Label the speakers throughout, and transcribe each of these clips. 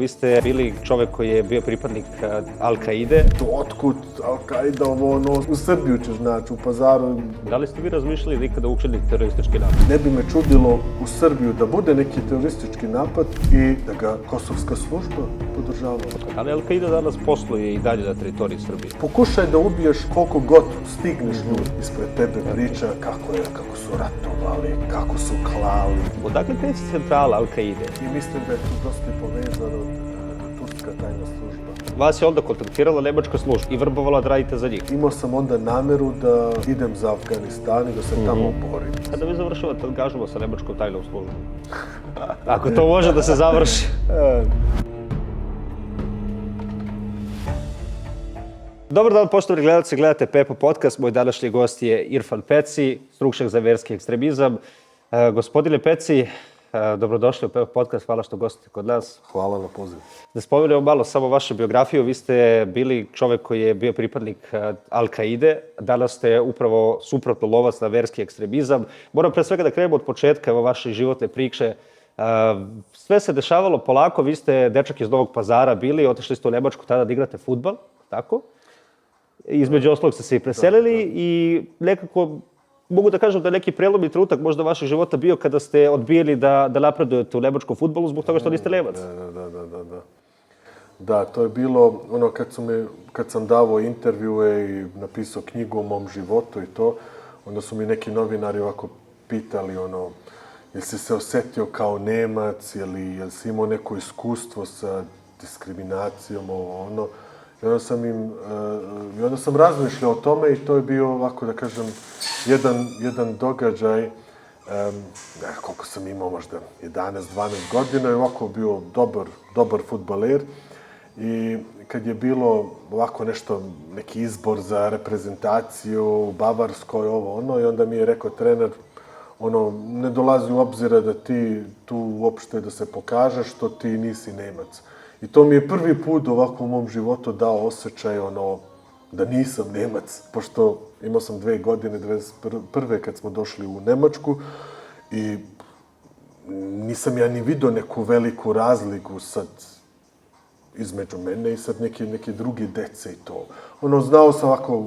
Speaker 1: Vi ste bili čovek koji je bio pripadnik Al-Kaide.
Speaker 2: Otkud Al-Kaida, u Srbiju ćeš naći, u Pazaru.
Speaker 1: Da li ste vi razmišljali da ikada učinite teroristički napad?
Speaker 2: Ne bi me čudilo u Srbiju da bude neki teroristički napad i da ga kosovska služba podržava.
Speaker 1: Ali Al-Kaida danas posluje i dalje na teritoriji Srbije.
Speaker 2: Pokušaj da ubiješ koliko god stigneš ljudi. Ispred tebe priča kako su ratovali, kako su klali.
Speaker 1: Odakle kreće centrala Al-Kaide?
Speaker 2: I mislim da je tu dosta povezano turska tajna služba.
Speaker 1: Vas je onda kontaktirala nemačka služba i vrbovala da radite za njih.
Speaker 2: Imao sam onda nameru da idem za Afganistan i da se tamo borim.
Speaker 1: Kada vi završavate angažman sa nemačkom tajnom službom? Ako to može da se završi. Dobar dan, poštovani gledalci, gledate Pepo podcast. Moj današnji gost je Irfan Peci, stručnjak za verski ekstremizam. Gospodine Peci, dobrodošli u Pepo podcast, hvala što gostite kod nas.
Speaker 2: Hvala na pozivu.
Speaker 1: Da spomenemo malo samo vašu biografiju, vi ste bili čovek koji je bio pripadnik Al-Kaide, danas ste upravo suprotno lovac na verski ekstremizam. Moram pre svega da krenemo od početka vaše životne priče. Sve se dešavalo polako, vi ste dečak iz Novog Pazara bili, otišli ste u Nemačku tada da igrate fudbal, tako? Između ostalog ste se i preselili i nekako, mogu da kažem da je neki prelomni trenutak možda vašeg života bio kada ste odbijeli da napredujete u nemačkom fudbalu zbog toga što niste Nemac.
Speaker 2: Da, to je bilo ono kad sam davao intervjue i napisao knjigu o mom životu i to, onda su mi neki novinari ovako pitali jel si se osetio kao Nemac, jel si imao neko iskustvo sa diskriminacijom, I onda sam razmišljao o tome i to je bio, ovako da kažem, jedan događaj, koliko sam imao, možda 11-12 godina, i ovako bio dobar fudbaler. I kad je bilo ovako neki izbor za reprezentaciju u Bavarskoj, i onda mi je rekao trener, ne dolazi u obzira da ti tu uopšte da se pokažeš, što ti nisi Nemac. I to mi je prvi put ovako u mom životu dao osjećaj da nisam Nemac, pošto imao sam 2 godine, 21. kad smo došli u Nemačku i nisam ja ni vidio neku veliku razliku sad između mene i sad neke druge dece i to. Znao sam ovako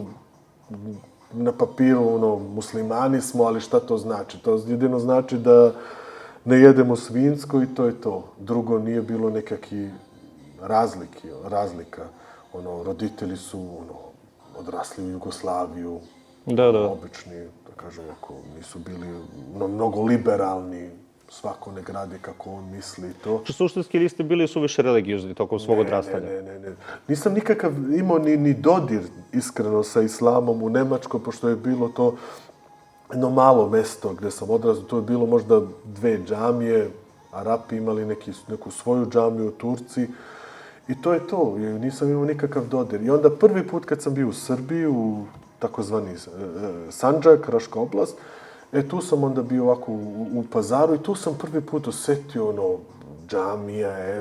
Speaker 2: na papiru, muslimani smo, ali šta to znači? To jedino znači da ne jedemo svinjsko i to je to. Drugo, nije bilo nekakvi razlika. Roditelji su odrasli u Jugoslaviju, obični, da kažem, nisu bili mnogo liberalni, svako ne gradi kako on misli i to.
Speaker 1: Suštinski niste bili suviše religiozni tokom svog odrastanja?
Speaker 2: Ne. Nisam nikakav imao ni dodir, iskreno, sa islamom u Nemačkoj, pošto je bilo to jedno malo mesto gde sam odrastao. To je bilo možda 2 džamije, Arapi imali neku svoju džamiju, Turci. I to je to, nisam imao nikakav dodir. I onda prvi put kad sam bio u Srbiji, u takozvani Sandžak, Raška oblast, tu sam onda bio ovako u Pazaru i tu sam prvi put osetio džamija,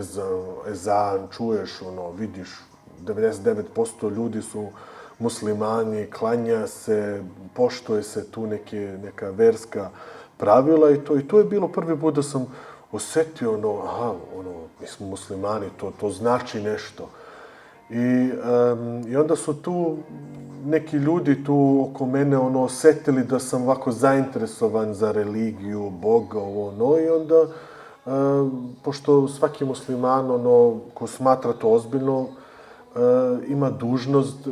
Speaker 2: ezan, čuješ, vidiš, 99% ljudi su muslimani, klanja se, poštuje se tu neka verska pravila i to je bilo prvi put da sam osetio, mi smo muslimani, to znači nešto. I onda su tu neki ljudi tu oko mene osetili da sam ovako zainteresovan za religiju, Boga, i onda, pošto svaki musliman, ko smatra to ozbiljno, ima dužnost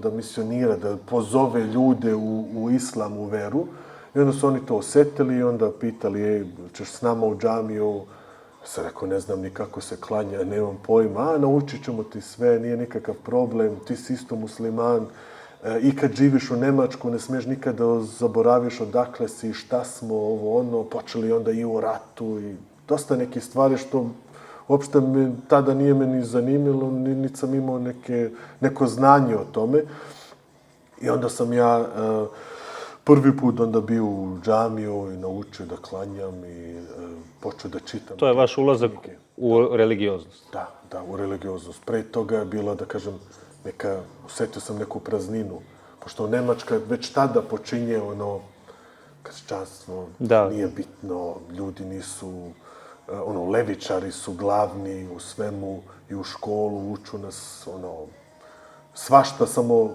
Speaker 2: da misionira, da pozove ljude u islam, u veru. I onda su oni to osetili i onda pitali, ćeš s nama u džamiju? Ja sam rekao, ne znam ni kako se klanja, nemam pojma. Naučit ćemo ti sve, nije nikakav problem, ti si isto musliman. I kad živiš u Nemačku, ne smiješ nikada zaboraviš odakle si, šta smo, počeli onda i u ratu i dosta nekih stvari što uopšte tada nije me ni zanimalo, niti sam imao neko znanje o tome. I onda sam ja prvi put onda bio u džamiju i naučio da klanjam i počeo da čitam.
Speaker 1: To je vaš ulazak u religioznost?
Speaker 2: Da, u religioznost. Pre toga je bilo, da kažem, osetio sam neku prazninu. Pošto Nemačka već tada počinje kršćanstvo, nije bitno, ljudi nisu levičari su glavni u svemu i u školu, uču nas, svašta, samo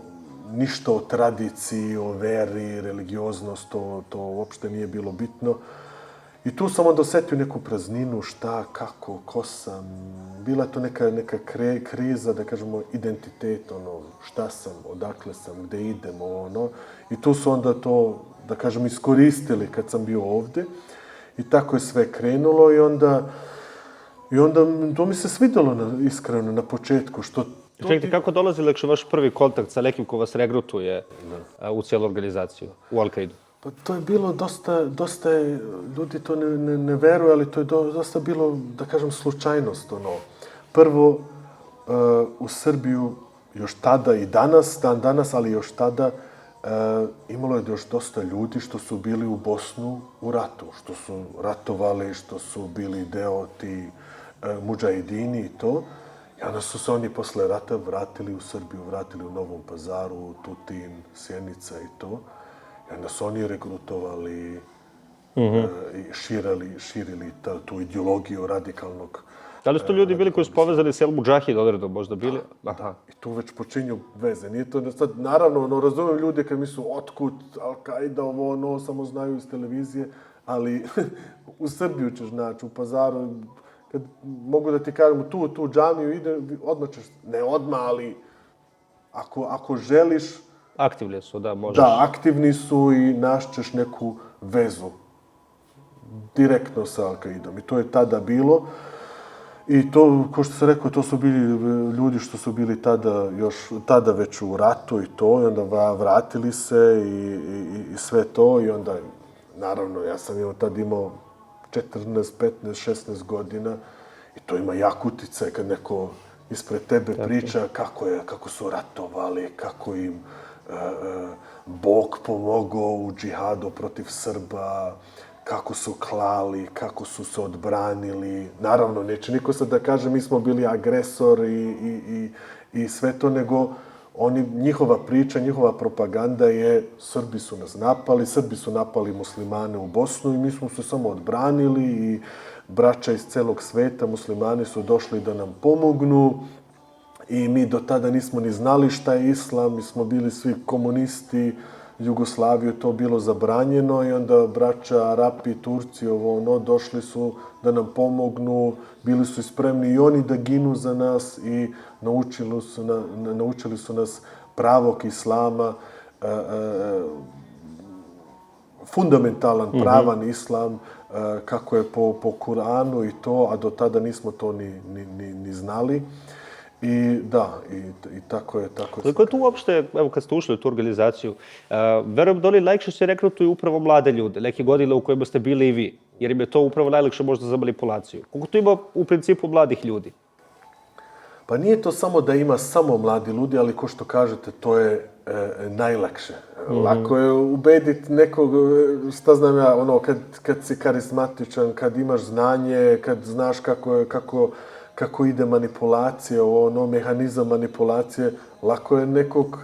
Speaker 2: ništa o tradiciji, o veri, religioznost, to uopšte nije bilo bitno. I tu sam onda osetio neku prazninu, šta, kako, ko sam. Bila je to neka kriza, da kažemo, identitet, šta sam, odakle sam, gde idem, I tu su onda to, da kažem, iskoristili kad sam bio ovde. I tako je sve krenulo i onda to mi se svidelo iskreno na početku, što...
Speaker 1: Čekajte, kako dolazi lakše vaš prvi kontakt sa nekim ko vas regrutuje u cijelu organizaciju, u Al-Kaidu?
Speaker 2: Pa to je bilo dosta je, ljudi to ne veruju, ali to je dosta bilo, da kažem, slučajnost, Prvo, u Srbiju, još tada i danas, ali još tada, imalo je još dosta ljudi što su bili u Bosnu u ratu, što su ratovali, što su bili deo ti mudžahidini i to. I onda su se oni posle rata vratili u Srbiju, vratili u Novom Pazaru, Tutin, Sjenica i to. I onda su oni regrutovali i širili tu ideologiju radikalnog.
Speaker 1: Da li su to ljudi bili koji su povezani s El Mudžahid odredom, možda bili?
Speaker 2: Da, i tu već počinju veze. Nije to sad, naravno, razumijem ljude kad mislu otkud Al-Qaida, samo znaju iz televizije, ali u Srbiju ćeš naći, u Pazaru, kad mogu da ti kažem, tu džamiju ide, odmah ćeš, ne odmah, ali ako želiš...
Speaker 1: Aktivni su, da, možeš.
Speaker 2: Da, aktivni su i našćeš neku vezu direktno sa Al-Qaidom. I to je tada bilo. I to, kao što sam rekao, to su bili ljudi što su bili tada već u ratu i to. I onda vratili se i sve to. I onda, naravno, ja sam tad imao 14, 15, 16 godina. I to ima jak uticaj kad neko ispred tebe priča kako su ratovali, kako im Bog pomogao u džihadu protiv Srba, kako su klali, kako su se odbranili. Naravno, neće niko sad da kaže mi smo bili agresor i sve to, nego njihova priča, njihova propaganda je Srbi su nas napali, Srbi su napali muslimane u Bosnu i mi smo se samo odbranili i braća iz celog sveta, muslimani su došli da nam pomognu. I mi do tada nismo ni znali šta je islam, mi smo bili svi komunisti, Jugoslaviju to bilo zabranjeno i onda braća Arapi, Turci, došli su da nam pomognu, bili su spremni i oni da ginu za nas i naučili su nas pravog islama, fundamentalan, pravan islam, kako je po Kuranu i to, a do tada nismo to ni znali. I da, i tako je.
Speaker 1: Koliko je tu uopšte, evo kad ste ušli u tu organizaciju, verujem da oni najlakše se rekrutuju upravo mlade ljude, neke godine u kojima ste bili i vi, jer im je to upravo najlakše možda za manipulaciju. Koliko tu ima u principu mladih ljudi?
Speaker 2: Pa nije to samo da ima samo mladi ljudi, ali ko što kažete, to je najlakše. Lako je ubediti nekog, šta znam ja, kad si karizmatičan, kad imaš znanje, kad znaš kako ide manipulacija, mehanizam manipulacije, lako je nekog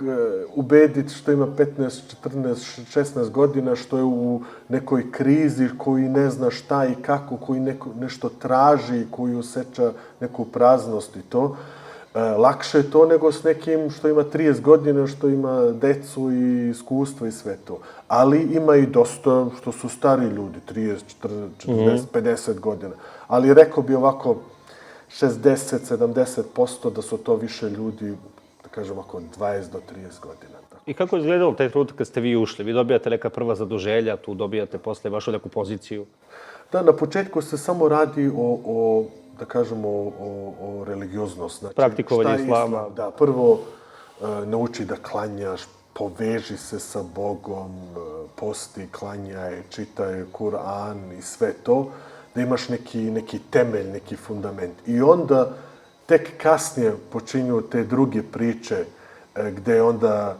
Speaker 2: ubediti što ima 15, 14, 16 godina, što je u nekoj krizi, koji ne zna šta i kako, koji nešto traži, koji osjeća neku praznost i to. Lakše je to nego s nekim što ima 30 godina, što ima decu i iskustvo i sve to. Ali ima i dosta što su stari ljudi, 30, 40, 50 godina. Ali rekao bi ovako, 60-70% da su to više ljudi, da kažem, oko 20 do 30 godina.
Speaker 1: I kako je izgledalo taj trenutak kad ste vi ušli? Vi dobijate neka prva zaduženja, tu dobijate posle vašu neku poziciju?
Speaker 2: Da, na početku se samo radi o da kažemo, o religioznost. Znači,
Speaker 1: praktikovanje islama.
Speaker 2: Da, prvo nauči da klanjaš, poveži se sa Bogom, posti, klanjaj, čitaj Kur'an i sve to. Da imaš neki temelj, neki fundament. I onda tek kasnije počinju te druge priče gde onda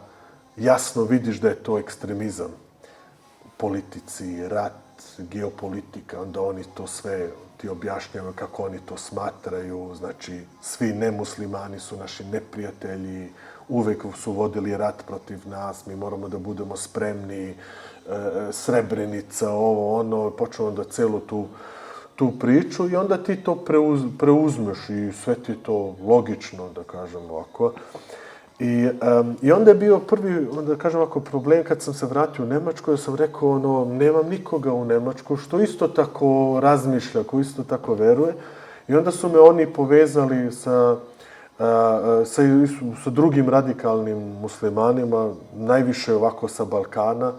Speaker 2: jasno vidiš da je to ekstremizam. Politici, rat, geopolitika, onda oni to sve ti objašnjavaju kako oni to smatraju. Znači, svi nemuslimani su naši neprijatelji, uvek su vodili rat protiv nas, mi moramo da budemo spremni, Srebrenica, počnu onda celu tu tu priču i onda ti to preuzmeš i sve ti je to logično, da kažem ovako. I onda je bio prvi, da kažem ovako, problem kad sam se vratio u Nemačku, da sam rekao, ono, nemam nikoga u Nemačku, što isto tako razmišlja, ko isto tako veruje. I onda su me oni povezali sa drugim radikalnim muslimanima, najviše ovako sa Balkana,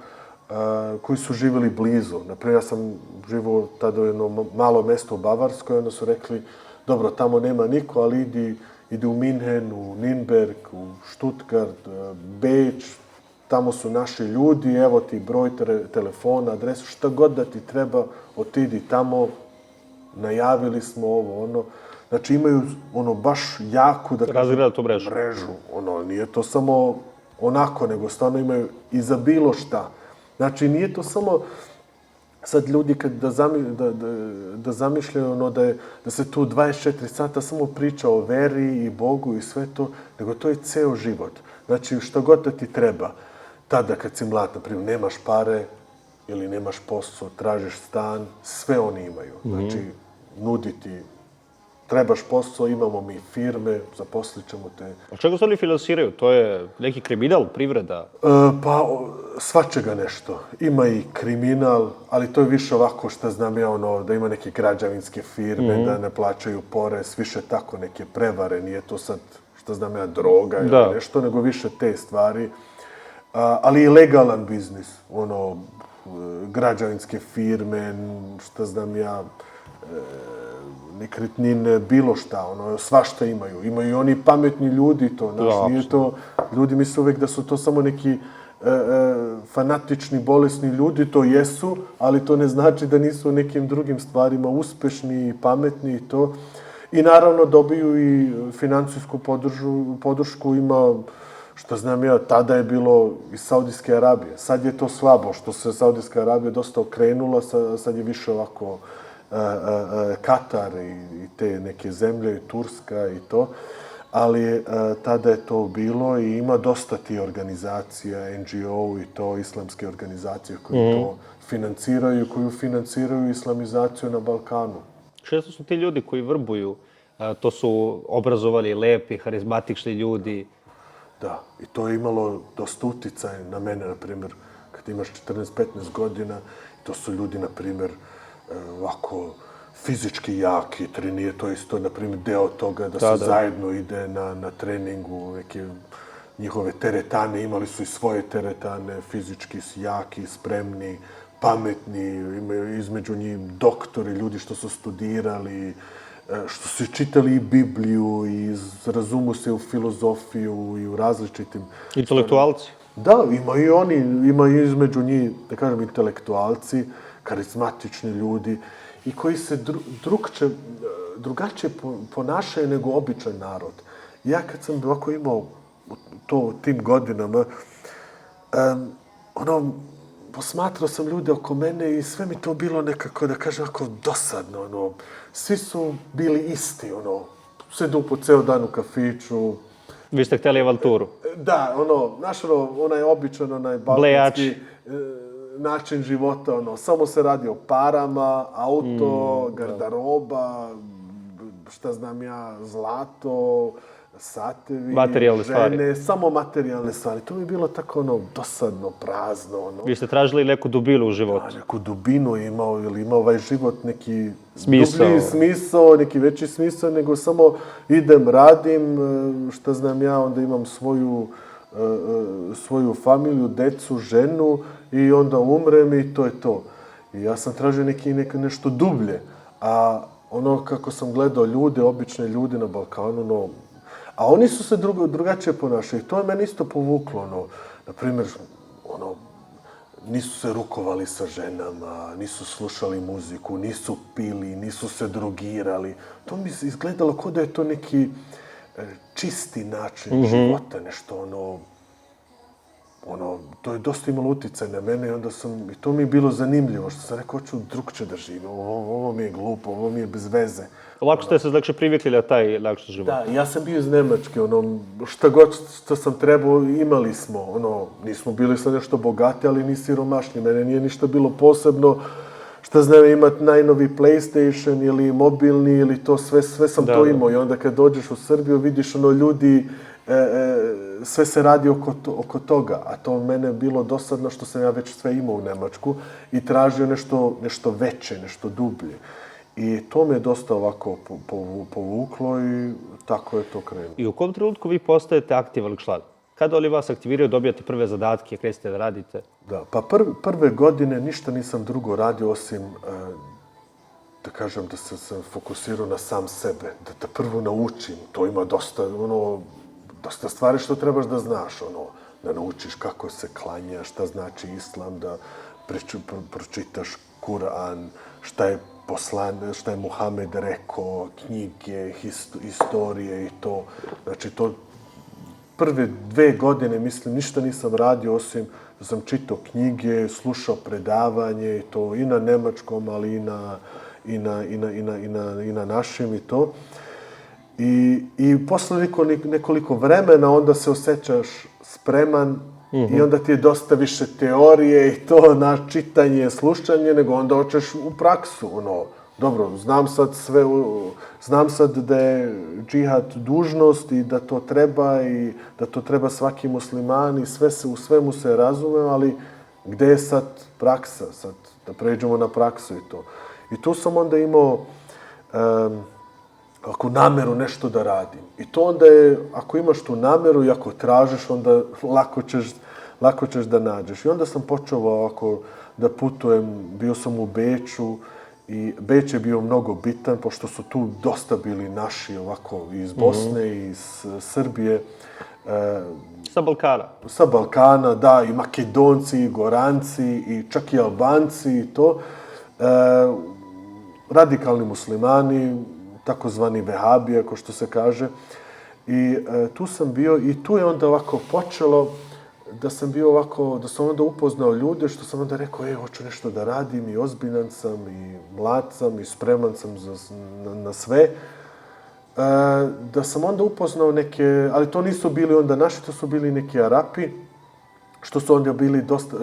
Speaker 2: koji su živjeli blizu. Naprimjer, ja sam živio tada u jednom malo mesto u Bavarskoj, onda su rekli, dobro, tamo nema niko, ali idi u Minhen, u Nürnberg, u Stuttgart, Beč, tamo su naši ljudi, evo ti broj telefona, adresu, šta god da ti treba, otidi tamo, najavili smo ovo, ono. Znači imaju ono baš jaku, da kažem, mrežu. Ono, nije to samo onako, nego stvarno imaju i za bilo šta. Znači nije to samo sad ljudi kad da zamišljaju ono da se tu 24 sata samo priča o veri i Bogu i sve to, nego to je ceo život. Znači što god da ti treba, tada kad si mlad, na primjer, nemaš pare ili nemaš posao, tražiš stan, sve oni imaju. Znači nuditi, trebaš posao, imamo mi firme, zaposlit ćemo te.
Speaker 1: Od čega se oni finansiraju? To je neki kriminal, privreda?
Speaker 2: Pa, svačega nešto. Ima i kriminal, ali to je više ovako, šta znam ja, ono, da ima neke građevinske firme, da ne plaćaju porez, više tako neke prevare, nije to sad, šta znam ja, droga ili nešto, nego više te stvari. Ali i legalan biznis, ono, građevinske firme, šta znam ja, nekretnine, bilo šta, ono, svašta imaju. Imaju i oni pametni ljudi to, znaš, nije to, ljudi misle uvek da su to samo neki fanatični, bolesni ljudi, to jesu, ali to ne znači da nisu u nekim drugim stvarima uspešni i pametni i to. I naravno dobiju i financijsku podršku, ima, što znam ja, tada je bilo iz Saudijske Arabije. Sad je to slabo, što se Saudijska Arabija dosta okrenula, sad je više ovako Katar i te neke zemlje, Turska i to, ali tada je to bilo i ima dosta ti organizacija, NGO i to, islamske organizacije koje to financiraju, koju financiraju islamizaciju na Balkanu.
Speaker 1: Često su ti ljudi koji vrbuju, to su obrazovani, lepi, harizmatični ljudi.
Speaker 2: Da, i to je imalo dosta uticaj na mene, na primjer, kad imaš 14-15 godina, to su ljudi, na primjer, ovako fizički jaki, trenije, to je isto, na primjer, deo toga da se zajedno ide na treningu, neke njihove teretane, imali su i svoje teretane, fizički jaki, spremni, pametni, imaju između njih doktori, ljudi što su studirali, što su čitali i Bibliju i razumu se u filozofiju i u različitim...
Speaker 1: Intelektualci?
Speaker 2: Da, imaju i oni, imaju između njih, da kažem, intelektualci, karizmatični ljudi i koji se drugačije ponašaju nego običan narod. Ja kad sam ovako imao to tim godinama, posmatrao sam ljude oko mene i sve mi to bilo nekako, da kažem, ovako dosadno, svi su bili isti, sedu po ceo dan u kafiću.
Speaker 1: Vi ste htjeli avanturu?
Speaker 2: Da, znaš, onaj običan, onaj balkanski način života, samo se radi o parama, auto, garderoba, šta znam ja, zlato, satevi,
Speaker 1: materijalne
Speaker 2: žene,
Speaker 1: stvari.
Speaker 2: Samo materijalne stvari. To mi je bilo tako, dosadno, prazno,
Speaker 1: Vi ste tražili neku dubinu u životu?
Speaker 2: Da, neku dubinu imao, ili imao ovaj život neki
Speaker 1: smisao.
Speaker 2: Dublji smisao, neki veći smisao, nego samo idem, radim, šta znam ja, onda imam svoju familiju, decu, ženu i onda umrem i to je to. I ja sam tražio nešto dublje. A kako sam gledao ljude, obične ljude na Balkanu, a oni su se drugačije ponašali. To je mene isto povuklo, na primjer, nisu se rukovali sa ženama, nisu slušali muziku, nisu pili, nisu se drogirali. To mi se izgledalo kao da je to neki čisti način života, nešto to je dosta imalo uticaj na mene i to mi je bilo zanimljivo, što sam rekao, hoću drugčije da živim, ovo mi je glupo, ovo mi je bez veze.
Speaker 1: Lako ste se, znači, privikli na taj način života?
Speaker 2: Da, ja sam bio iz Nemačke, šta god što sam trebao, imali smo, nismo bili sad nešto bogati, ali ni siromašni, mene nije ništa bilo posebno šta znam, imati najnovi PlayStation ili mobilni ili to sve sam to imao. I onda kad dođeš u Srbiju vidiš ljudi, sve se radi oko toga. A to mene bilo dosadno što sam ja već sve imao u Nemačku i tražio nešto veće, nešto dublje. I to me dosta ovako povuklo i tako je to krenulo.
Speaker 1: I u kom trenutku vi postajete aktivan član? Kada li vas aktiviraju, dobijate prve zadatke, krećete da radite?
Speaker 2: Da, pa prve godine ništa nisam drugo radio osim, da kažem, da sam fokusirao na sam sebe, da prvo naučim. To ima dosta stvari što trebaš da znaš, da naučiš kako se klanja, šta znači islam, da pročitaš Kur'an, šta je Muhamed rekao, knjige, istorije i to. Znači, to prve 2 godine, mislim, ništa nisam radio osim da sam čitao knjige, slušao predavanje i to i na nemačkom, ali i na našem i to. I posle nekoliko vremena onda se osjećaš spreman i onda ti je dosta više teorije i to na čitanje, slušanje, nego onda hoćeš u praksu, dobro, znam sad da je džihad dužnost i da to treba svaki musliman i u svemu se razume, ali gde je sad praksa, sad da pređemo na praksu i to. I tu sam onda imao ako nameru nešto da radim. I to onda je, ako imaš tu nameru i ako tražiš, onda lako ćeš da nađeš. I onda sam počeo ovako da putujem, bio sam u Beču i Beč je bio mnogo bitan, pošto su tu dosta bili naši ovako iz Bosne i iz Srbije.
Speaker 1: Sa Balkana? Sa
Speaker 2: Balkana, da, i Makedonci, i Goranci, i čak i Albanci i to. Radikalni muslimani, takozvani vehabije, ako što se kaže. I tu sam bio i tu je onda ovako počelo da sam bio ovako, da sam onda upoznao ljude, što sam onda rekao, hoću nešto da radim i ozbiljan sam i mlad sam i spreman sam na sve. Da sam onda upoznao neke, ali to nisu bili onda naši, to su bili neki Arapi, što su onda bili dosta,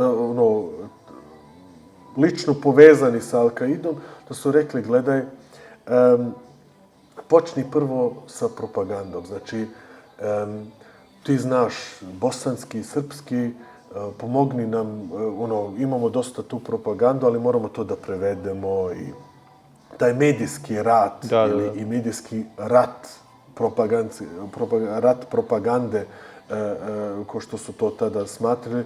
Speaker 2: lično povezani sa Al-Kaidom, da su rekli, gledaj, počni prvo sa propagandom. Znači, ti znaš bosanski, srpski, pomogni nam, imamo dosta tu propagandu, ali moramo to da prevedemo i taj medijski rat i medijski rat propagande, ko što su to tada smatrali,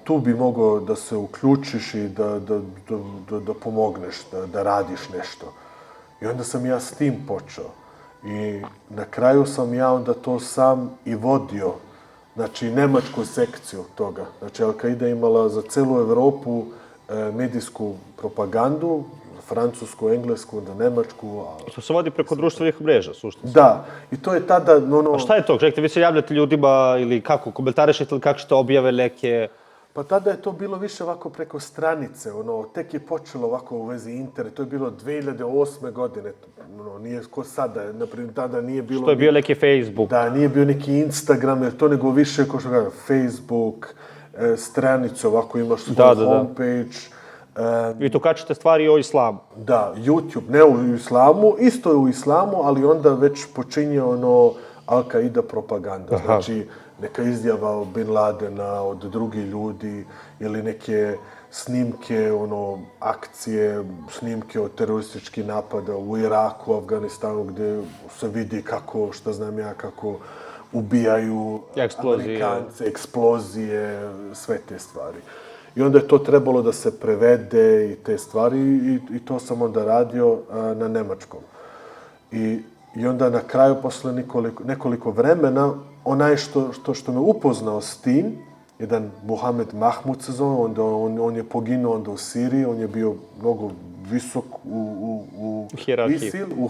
Speaker 2: tu bi mogao da se uključiš i da pomogneš, da radiš nešto. I onda sam ja s tim počeo. I na kraju sam ja onda to sam i vodio, znači nemačku sekciju toga. Znači Al-Kaida imala za celu Evropu medijsku propagandu, francusku, englesku, onda nemačku.
Speaker 1: I to se vodi preko društvenih mreža, suštinski.
Speaker 2: Da, i to je tada...
Speaker 1: A šta je to? Čekajte, vi se javljate ljudima ili kako? Komentarišete ili kako ćete objave neke...
Speaker 2: Pa tada je to bilo više ovako preko stranice, tek je počelo ovako u vezi interneta, to je bilo 2008. godine, nije ko sada, naprimjer, tada nije bilo...
Speaker 1: Što je bio neki Facebook.
Speaker 2: Da, nije bio neki Instagram, jer to nego više, ko što kažem, Facebook, stranicu, ovako imaš svoj homepage.
Speaker 1: Vi tu kačete stvari o islamu.
Speaker 2: Da, YouTube, ne u islamu, isto je u islamu, ali onda već počinje Al-Kaida propaganda. Znači, neka izjava Bin Ladena od drugih ljudi ili neke snimke, akcije, snimke od terorističkih napada u Iraku, Afganistanu, gde se vidi kako, šta znam ja, kako ubijaju Amerikance, eksplozije, sve te stvari. I onda je to trebalo da se prevede i te stvari i to sam onda radio na nemačkom. I onda na kraju, posle nekoliko vremena, onaj što me upoznao s tim, jedan Mohamed Mahmud se zove, onda on je poginuo onda u Siriji, on je bio mnogo visok u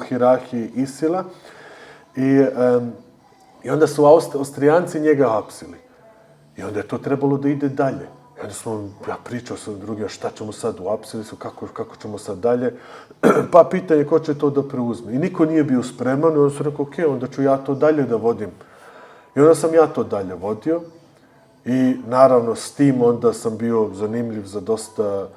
Speaker 2: hijerarhiji ISIL-a. I onda su Austrijanci njega hapsili. I onda je to trebalo da ide dalje. I onda ja pričao sa drugima, šta ćemo sad, uhapsili su, kako ćemo sad dalje. Pa pitanje ko će to da preuzme. I niko nije bio spreman i onda su rekao, okej, onda ću ja to dalje da vodim. I onda sam ja to dalje vodio i naravno s tim onda sam bio zanimljiv za dosta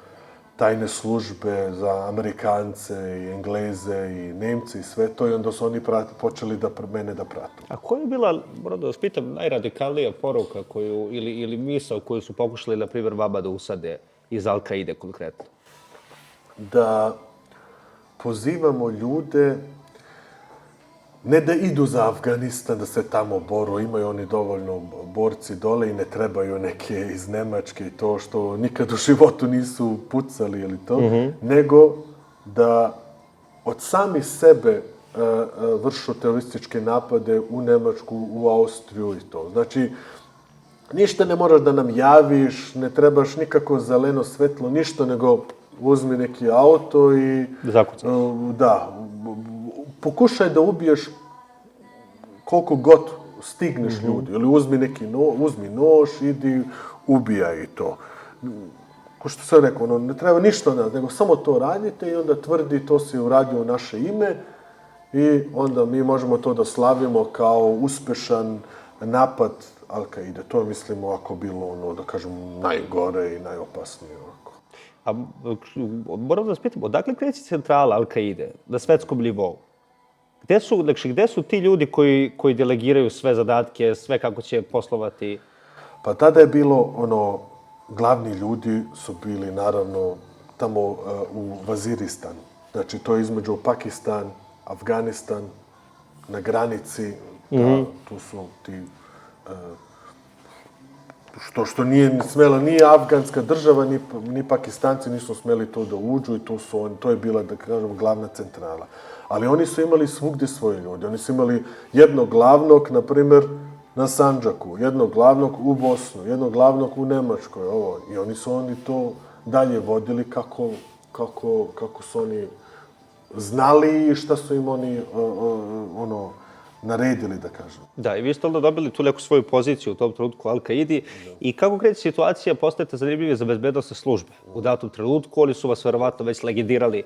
Speaker 2: tajne službe za Amerikance i Engleze i Nemce i sve to i onda su oni počeli mene da pratu.
Speaker 1: A koja je bila, moram da vas pitam, najradikalnija poruka koju, ili misao koju su pokušali, na primjer, vama da usade iz Al-Kaide konkretno?
Speaker 2: Da pozivamo ljude ne da idu za Afganistan, da se tamo boru, imaju oni dovoljno borci dole i ne trebaju neke iz Nemačke i to što nikad u životu nisu pucali ili to, nego da od sami sebe vršu terorističke napade u Nemačku, u Austriju i to. Znači, ništa ne moraš da nam javiš, ne trebaš nikako zeleno svetlo, ništa, nego uzmi neki auto i...
Speaker 1: Zakucaj.
Speaker 2: Da, pokušaj da ubiješ koliko god stigneš ljudi. Ili uzmi nož, idi, ubijaj i to. Ko što sam rekao, ne treba ništa od nas, nego samo to radite i onda tvrdi to si uradio u naše ime i onda mi možemo to da slavimo kao uspešan napad Al-Kaide. To je, mislim, ovako bilo, da kažem, najgore i najopasnije.
Speaker 1: A moram da vas pitam, odakle kreće centrala Al-Kaide na svetskom nivou? Gde su ti ljudi koji delegiraju sve zadatke, sve kako će poslovati?
Speaker 2: Pa tada je bilo, glavni ljudi su bili, naravno, tamo u Vaziristanu. Znači, to je između Pakistan, Afganistan, na granici, tu su ti... Što nije smela ni afganska država, ni Pakistanci nisu smeli to da uđu i to je bila, da kažem, glavna centrala. Ali oni su imali svugdje svoje ljude. Oni su imali jednog glavnog, na primjer, na Sandžaku, jednog glavnog u Bosnu, jednog glavnog u Nemačkoj, I oni su to dalje vodili kako su oni znali i šta su im oni, naredili, da kažem.
Speaker 1: Da, i vi ste onda dobili tu neku svoju poziciju u tom trenutku u Al-Kaidi. I kako kreće situacija, postajete zanimljivi za bezbednosne službe u datom trenutku, oni su vas verovatno već legendirali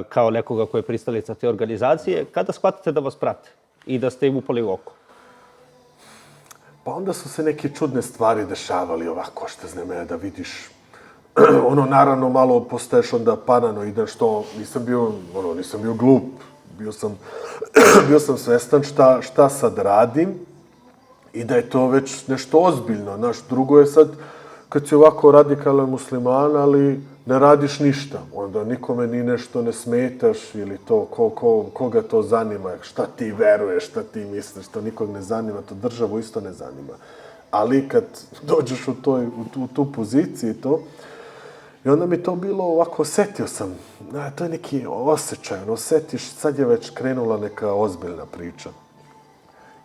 Speaker 1: kao nekoga koji je pristalica te organizacije. Kada shvatate da vas prate i da ste im upali u oko?
Speaker 2: Pa onda su se neke čudne stvari dešavali ovako, što znam da vidiš. Naravno, malo postaješ onda paranoidan, što nisam bio glup. Bio sam svestan šta sad radim i da je to već nešto ozbiljno. Drugo je sad, kad si ovako radikalan musliman, ali ne radiš ništa. Onda nikome ni nešto ne smetaš ili to, koga to zanima, šta ti veruješ, šta ti misliš, to nikog ne zanima, to državu isto ne zanima. Ali kad dođeš u tu poziciju i to, i onda mi to bilo ovako, osetio sam, to je neki osjećaj, osjetiš, sad je već krenula neka ozbiljna priča.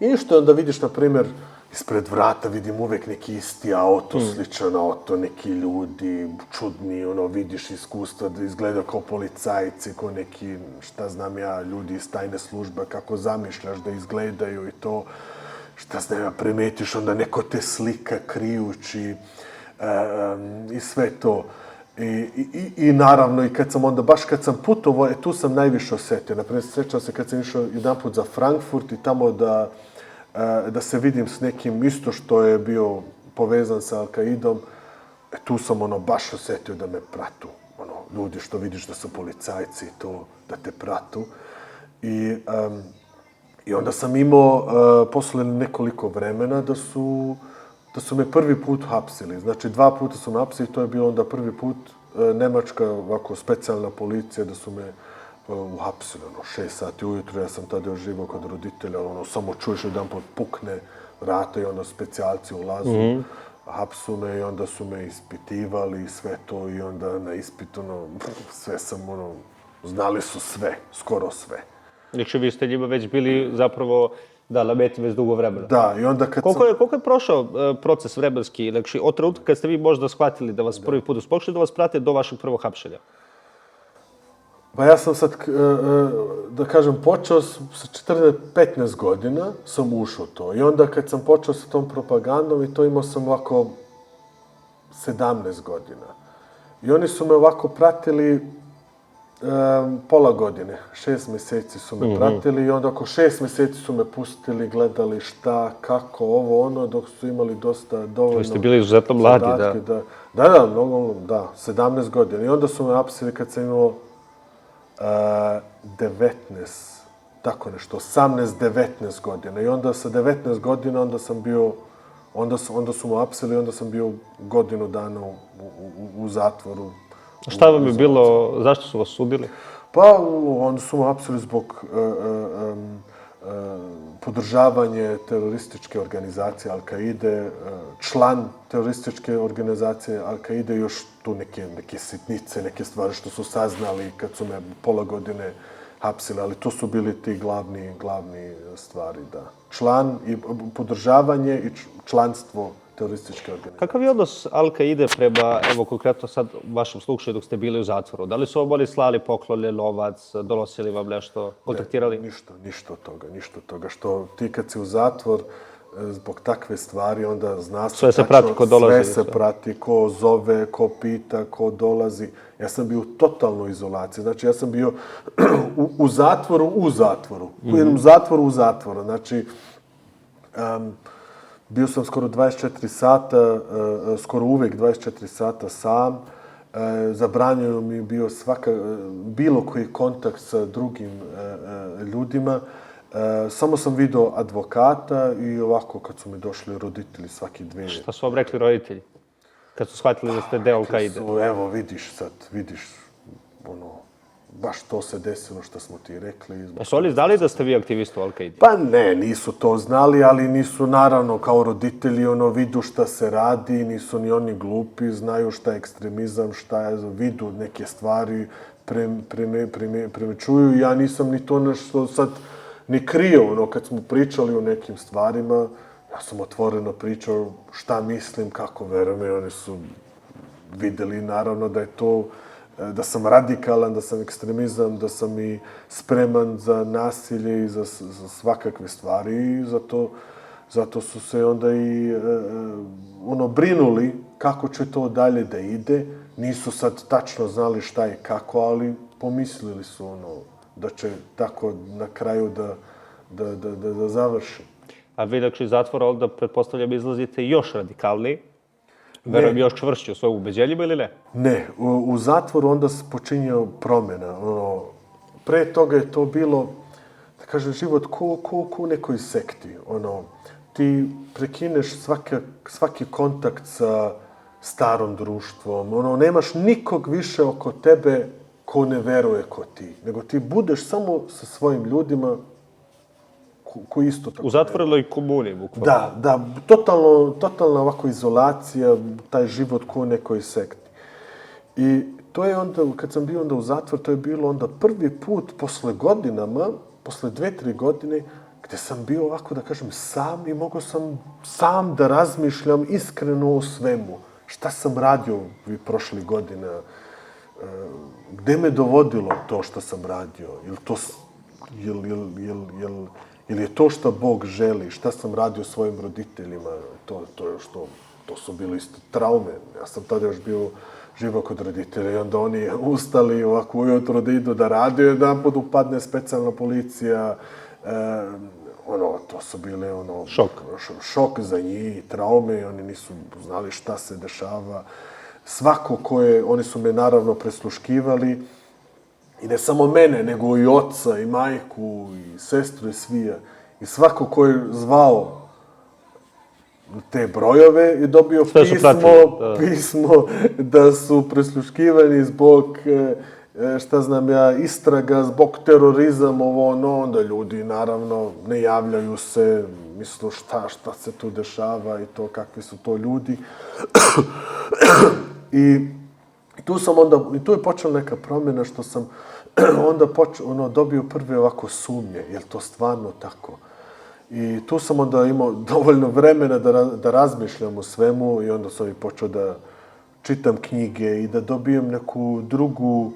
Speaker 2: I što onda vidiš, na primjer, ispred vrata vidim uvek neki isti auto, sličan auto, neki ljudi, čudni, vidiš iskustva da izgleda kao policajci, kao neki, šta znam ja, ljudi iz tajne službe, kako zamišljaš da izgledaju i to, šta znam ja, primetiš, onda neko te slika krijući i sve to. I naravno, i baš kad sam putovao, tu sam najviše osjetio. Naprimjer, sjećam se kad sam išao jedanput za Frankfurt i tamo da se vidim s nekim isto što je bio povezan sa Al-Kaidom, tu sam baš osjetio da me pratu. Ljudi što vidiš da su policajci i to, da te pratu. I onda sam imao, posle nekoliko vremena, da su me prvi put hapsili. Znači, 2 puta su me hapsili, to je bilo onda prvi put Nemačka, ovako, specijalna policija, da su me uhapsili, 6 sati ujutru, ja sam tada još živao kod roditelja, samo čuješ jedan put pukne vrata i onda specijalci ulazu, hapsu me i onda su me ispitivali i sve to i onda na ispitu, sve sam, znali su sve, skoro sve.
Speaker 1: Znači, vi ste njima već bili zapravo na meti već dugo vremena.
Speaker 2: Da, i onda kad
Speaker 1: Koliko je prošao proces vremenski, znači od trenutka kad ste vi možda shvatili da vas prvi put uspošli, da vas prate do vašeg prvog hapšenja?
Speaker 2: Pa ja sam sad, da kažem, počeo sa 14-15 godina sam ušao to. I onda kad sam počeo sa tom propagandom i to imao sam ovako 17 godina. I oni su me ovako pratili Pola godine, 6 mjeseci su me pratili i onda oko 6 mjeseci su me pustili, gledali šta, kako, ovo, ono, dok su imali dosta dovoljno...
Speaker 1: Vi ste bili izuzetno mladi,
Speaker 2: zadatke,
Speaker 1: da.
Speaker 2: Da, mnogo, da, 17 godina. I onda su me apsili kad sam imao 19, tako nešto, 18-19 godina. I onda sa 19 godina onda sam bio, onda su me apsili i onda sam bio godinu dana u zatvoru.
Speaker 1: Šta vam je bilo, zašto su vas sudili?
Speaker 2: Pa, onda su me apsili zbog podržavanje terorističke organizacije Al-Kaide, član terorističke organizacije Al-Kaide, još tu neke sitnice, neke stvari što su saznali kad su me pola godine hapsili, ali to su bili ti glavni stvari, da. Član i podržavanje i članstvo terorističke organizacije.
Speaker 1: Kakav je odnos Al-Kaide prema, evo konkretno sad u vašem slučaju dok ste bili u zatvoru? Da li su vam oni slali poklone, novac, donosili vam nešto, kontaktirali?
Speaker 2: Ništa od toga. Što ti kad si u zatvor, zbog takve stvari, onda zna se
Speaker 1: sve se prati, ko dolazi.
Speaker 2: Sve se prati, ko zove, ko pita, ko dolazi. Ja sam bio u totalnoj izolaciji. Znači, ja sam bio u zatvoru. U jednom zatvoru u zatvoru. Znači, bio sam skoro 24 sata, skoro uvijek 24 sata sam. Zabranjeno mi je bio bilo koji kontakt sa drugim ljudima. Samo sam vidio advokata i ovako kad su mi došli roditelji svaki 2.
Speaker 1: Šta su vam rekli roditelji? Kad su shvatili da ste deo Al-Kaide?
Speaker 2: Evo, vidiš, baš to se desilo što smo ti rekli.
Speaker 1: Jesu oni znali da ste vi aktivist u Al-Kaide?
Speaker 2: Pa ne, nisu to znali, ali nisu naravno kao roditelji, vidu šta se radi, nisu ni oni glupi, znaju šta je ekstremizam, vidu neke stvari, primećuju. Ja nisam ni to nešto sad ni krio, kad smo pričali o nekim stvarima, ja sam otvoreno pričao šta mislim, kako verujem, i oni su videli naravno da je to, da sam radikalan, da sam ekstremizam, da sam i spreman za nasilje i za svakakve stvari i zato su se onda i brinuli kako će to dalje da ide. Nisu sad tačno znali šta i kako, ali pomislili su da će tako na kraju da završi.
Speaker 1: A vi dakle iz zatvora onda, pretpostavljam, izlazite još radikalniji? Verujem još čvršći u svojim ubeđenjima ili ne?
Speaker 2: Ne, u zatvoru onda se počinje promjena. Pre toga je to bilo, da kažem, život ko u nekoj sekti. Ti prekineš svaki kontakt sa starom društvom. Nemaš nikog više oko tebe ko ne veruje ko ti. Nego ti budeš samo sa svojim ljudima koji isto tako...
Speaker 1: U zatvorenoj komuni, bukvalno.
Speaker 2: Da, totalna ovako izolacija, taj život ko u nekoj sekti. I to je onda, kad sam bio onda u zatvor, to je bilo onda prvi put posle 2-3 godine, gdje sam bio ovako, da kažem, sam i mogao sam sam da razmišljam iskreno o svemu. Šta sam radio prošlih godina, gde me dovodilo to što sam radio, ili je to što Bog želi, šta sam radio svojim roditeljima, to su bili isto traume. Ja sam tada još bio živo kod roditelja i onda oni ustali ovako ujutro da idu da rade, jedanput upadne specijalna policija, to su bile šok za njih, traume, oni nisu znali šta se dešava. Svako oni su me naravno presluškivali, i ne samo mene, nego i oca, i majku, i sestru, i svija. I svako ko je zvao te brojeve je dobio pismo da su presluškivani zbog, istraga, zbog terorizam, onda ljudi naravno ne javljaju se, misle šta se tu dešava i to, kakvi su to ljudi. I tu je počela neka promjena što sam onda dobio prve ovako sumnje, je li to stvarno tako? I tu sam onda imao dovoljno vremena da razmišljam o svemu i onda sam i počeo da čitam knjige i da dobijem neku drugu,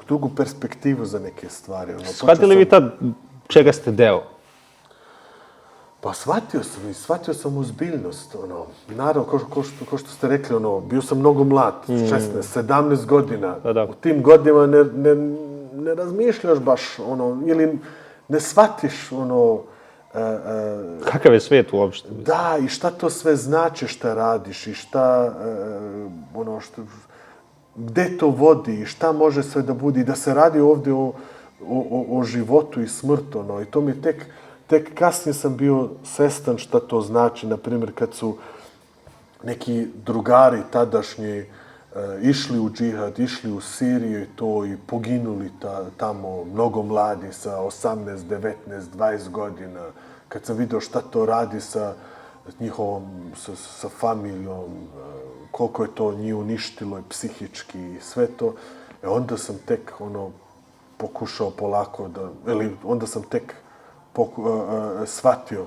Speaker 2: drugu perspektivu za neke stvari.
Speaker 1: Shvatili vi tad čega ste deo?
Speaker 2: Pa shvatio sam ozbiljnost, naravno, ko što ste rekli, bio sam mnogo mlad, 16, 17 godina,
Speaker 1: Da.
Speaker 2: u tim godinama ne razmišljaš baš, ili ne shvatiš,
Speaker 1: Kakav je svijet uopšte?
Speaker 2: da, i šta to sve znači šta radiš, i šta, gde to vodi, i šta može sve da bude, i da se radi ovdje o životu i smrtu, i to mi tek kasnije sam bio svestan šta to znači, na primjer, kad su neki drugari tadašnji išli u džihad, išli u Siriju i poginuli tamo, mnogo mladi sa 18, 19, 20 godina, kad sam vidio šta to radi sa njihovom, sa familijom, koliko je to njih uništilo i psihički i sve to, onda sam tek, pokušao polako onda sam tek shvatio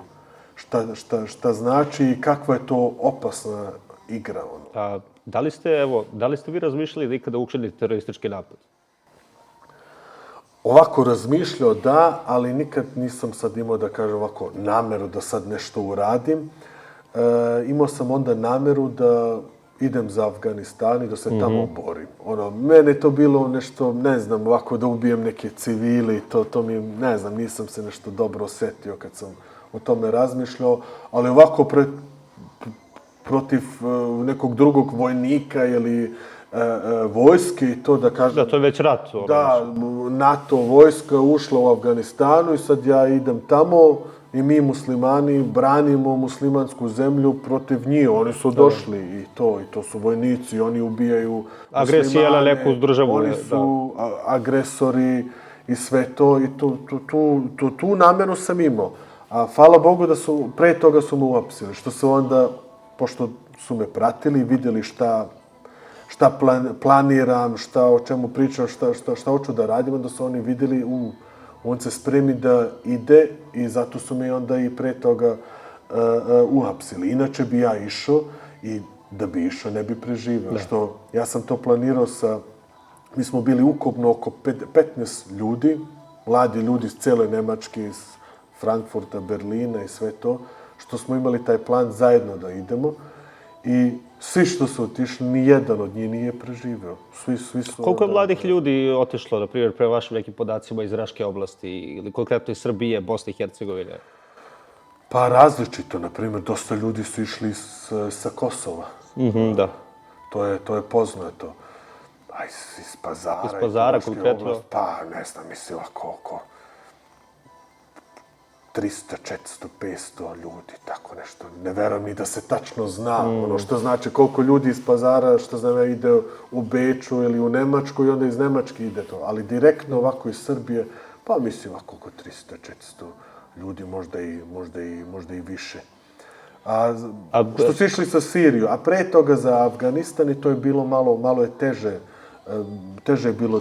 Speaker 2: šta znači i kakva je to opasna igra.
Speaker 1: A da li ste vi razmišljali da ikada učinite teroristički napad?
Speaker 2: Ovako razmišljao da, ali nikad nisam sad imao, da kažem ovako, nameru da sad nešto uradim. Imao sam onda nameru da idem za Afganistan i da se tamo borim. Mene je to bilo nešto, ne znam, ovako da ubijem neke civile i to mi, ne znam, nisam se nešto dobro osjetio kad sam o tome razmišljao, ali ovako protiv nekog drugog vojnika ili vojske i to da kažem...
Speaker 1: Da, to je već rat.
Speaker 2: Da, NATO vojska ušla u Afganistanu i sad ja idem tamo i mi muslimani branimo muslimansku zemlju protiv njih. Oni su došli i to su vojnici, oni ubijaju
Speaker 1: agresija na neku državu.
Speaker 2: Oni su agresori i sve to i tu namjeru sam imao. A hvala Bogu da su, pre toga su me uhapsili, što se onda, pošto su me pratili, vidjeli šta planiram, o čemu pričam, šta hoću da radim, onda su oni vidjeli, on se spremi da ide i zato su me onda i pre toga uhapsili. Inače bi ja išao i da bi išao ne bi preživio. Što ja sam to planirao mi smo bili ukupno oko 15 ljudi, mladi ljudi iz cijele Nemačke, iz Frankfurta, Berlina i sve to, što smo imali taj plan zajedno da idemo. I svi što su otišli, nijedan od njih nije preživio. Svi su...
Speaker 1: Koliko je mladih ljudi otišlo, na primjer, prema vašim nekim podacima iz Raške oblasti ili konkretno iz Srbije, Bosne i Hercegovine?
Speaker 2: Pa različito, na primjer, dosta ljudi su išli sa Kosova.
Speaker 1: Da.
Speaker 2: To je poznato. A iz Pazara.
Speaker 1: Iz Pazara, konkretno?
Speaker 2: Pa, ne znam, mislim, oko 300, 400, 500 ljudi, tako nešto. Ne verujem ni da se tačno zna što znači koliko ljudi iz Pazara, što znam ja, ide u Beču ili u Nemačku i onda iz Nemačke ide to. Ali direktno ovako iz Srbije, pa mislim ovako oko 300, 400 ljudi, možda i više. Što su išli sa Siriju, a pre toga za Afganistan i to je bilo malo je teže. Teže je bilo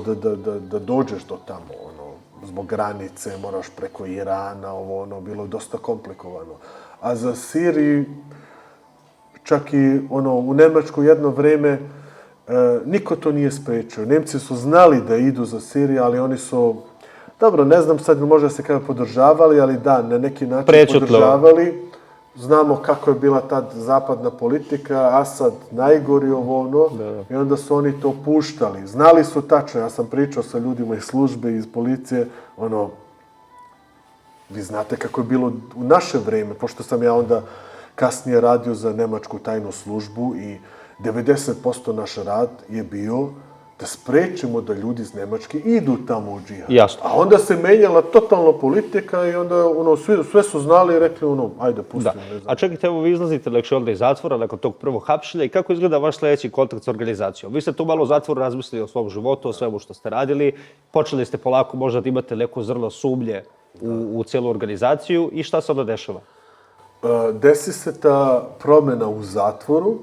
Speaker 2: da dođeš do tamo, zbog granice, moraš preko Irana, bilo je dosta komplikovano. A za Siriju, čak i u Nemačku jedno vreme, niko to nije sprečio. Nemci su znali da idu za Siriju, ali oni su, dobro, ne znam sad možda se kada podržavali, ali da, na neki način podržavali. Znamo kako je bila tad zapadna politika, Asad najgori i onda su oni to puštali. Znali su tačno, ja sam pričao sa ljudima iz službe, iz policije, vi znate kako je bilo u naše vreme, pošto sam ja onda kasnije radio za nemačku tajnu službu i 90% naš rad je bio da sprečimo da ljudi iz Nemačke idu tamo u džihad.
Speaker 1: Jasno.
Speaker 2: A onda se menjala totalno politika i onda sve su znali i rekli ajde pustimo.
Speaker 1: A čekajte, evo vi izlazite onda iz zatvora nakon tog prvog hapšenja i kako izgleda vaš sljedeći kontakt s organizacijom? Vi ste tu malo u zatvoru razmislili o svom životu, o svemu što ste radili, počeli ste polako možda da imate neko zrno sumnje u cijelu organizaciju i šta se onda dešava?
Speaker 2: Desi se ta promjena u zatvoru,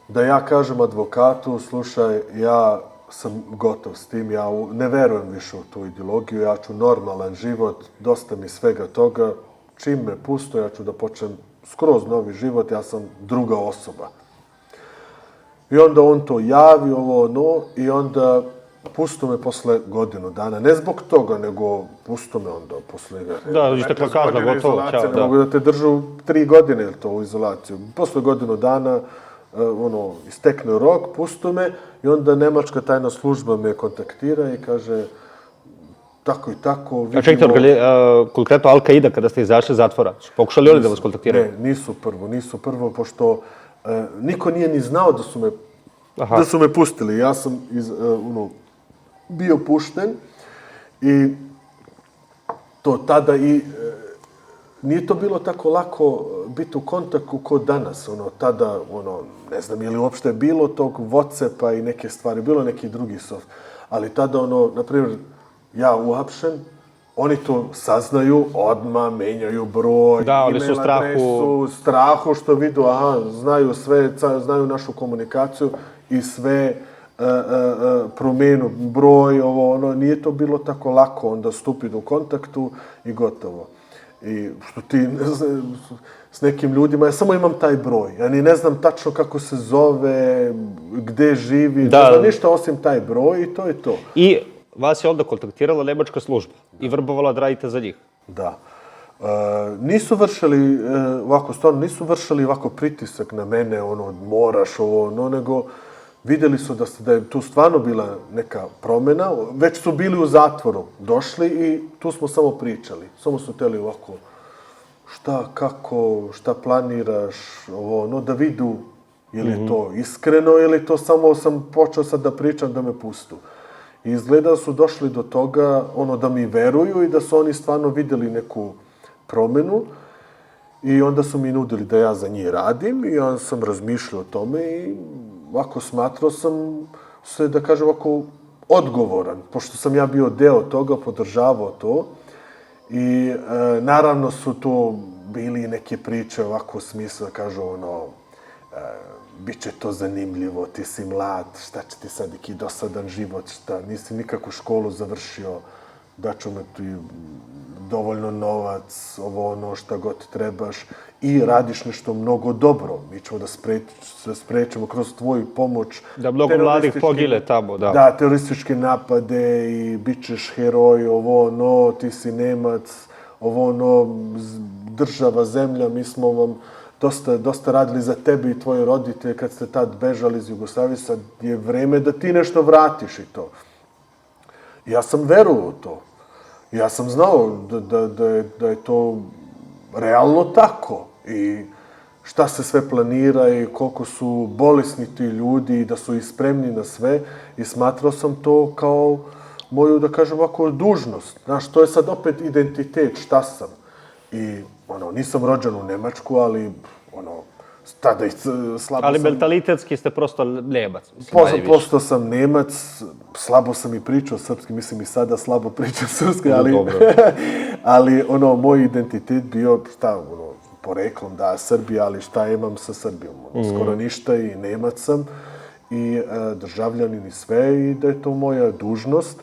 Speaker 2: da ja kažem advokatu, slušaj, ja sam gotov s tim, ja ne verujem više u tu ideologiju, ja ću normalan život, dosta mi svega toga, čim me pusto, ja ću da počnem skroz novi život, ja sam druga osoba. I onda on to javi, i onda pustu me posle godinu dana. Ne zbog toga, nego pustu me onda posle...
Speaker 1: Da, istekla kazna, gotovo,
Speaker 2: izolacije,
Speaker 1: ćao,
Speaker 2: ne
Speaker 1: da.
Speaker 2: mogu da te držu 3 godine ili to u izolaciju. Posle godinu dana, istekne rok, pustu me i onda nemačka tajna služba me kontaktira i kaže tako i tako, vidimo...
Speaker 1: A čekajte, konkretno Al-Qaida, kada ste izašli iz zatvora, su pokušali oni da vas kontaktiraju?
Speaker 2: Ne, nisu prvo, pošto niko nije ni znao da su me pustili. Ja sam bio pušten i to tada i nije to bilo tako lako biti u kontaktu kod danas. Tada, ne znam, ili uopšte bilo tog WhatsAppa i neke stvari, bilo neki drugi soft. Ali tada, na primjer, ja uhapšen, oni to saznaju, odmah menjaju broj,
Speaker 1: email adresu,
Speaker 2: strahu što vidu, znaju sve, znaju našu komunikaciju i sve promenu, broj, nije to bilo tako lako onda stupiti u kontaktu i gotovo. I što ti, s nekim ljudima, ja samo imam taj broj, ja ni ne znam tačno kako se zove, gde živi, ne znam ništa osim taj broj i to je to.
Speaker 1: I vas je onda kontaktirala nemačka služba i vrbovala da radite za njih.
Speaker 2: Da. Nisu vršili ovako pritisak na mene, moraš nego vidjeli su da je tu stvarno bila neka promjena. Već su bili u zatvoru, došli i tu smo samo pričali. Samo su htjeli ovako, šta, kako, šta planiraš, da vidu je li to iskreno ili to samo sam počeo sad da pričam da me pustu. I izgleda da su došli do toga, da mi veruju i da su oni stvarno vidjeli neku promjenu. I onda su mi nudili da ja za njih radim i ja sam razmišljao o tome i ovako smatrao sam se, da kažem ovako, odgovoran, pošto sam ja bio deo toga, podržavao to. I naravno su to bili neke priče ovako u smislu da kažu bit će to zanimljivo, ti si mlad, šta će ti sad neki dosadan život, šta, nisi nikakvu školu završio, daću me ti dovoljno novac, šta god trebaš i radiš nešto mnogo dobro. Mi ćemo da sprečimo kroz tvoju pomoć.
Speaker 1: Da mnogo mladih pogine tamo, da.
Speaker 2: Da, terorističke napade i bit ćeš heroj, ti si Nemac, država, zemlja, mi smo vam dosta radili za tebe i tvoje roditelje kad ste tad bežali iz Jugoslavije, sad je vreme da ti nešto vratiš i to. Ja sam verovao u to. Ja sam znao da je to realno tako i šta se sve planira i koliko su bolesni ti ljudi i da su i spremni na sve i smatrao sam to kao moju, da kažem ovako, dužnost. Znaš, to je sad opet identitet, šta sam. I, nisam rođen u Nemačku, ali, tada i slabo sam...
Speaker 1: Ali mentalitetski ste prosto Nemac.
Speaker 2: Prosto sam Nemac, slabo sam i pričao srpski, mislim i sada slabo pričam srpski, ali moj identitet bio, poreklom, da, Srbija, ali šta imam sa Srbijom? Skoro ništa i Nemac sam i državljanin i sve i da je to moja dužnost.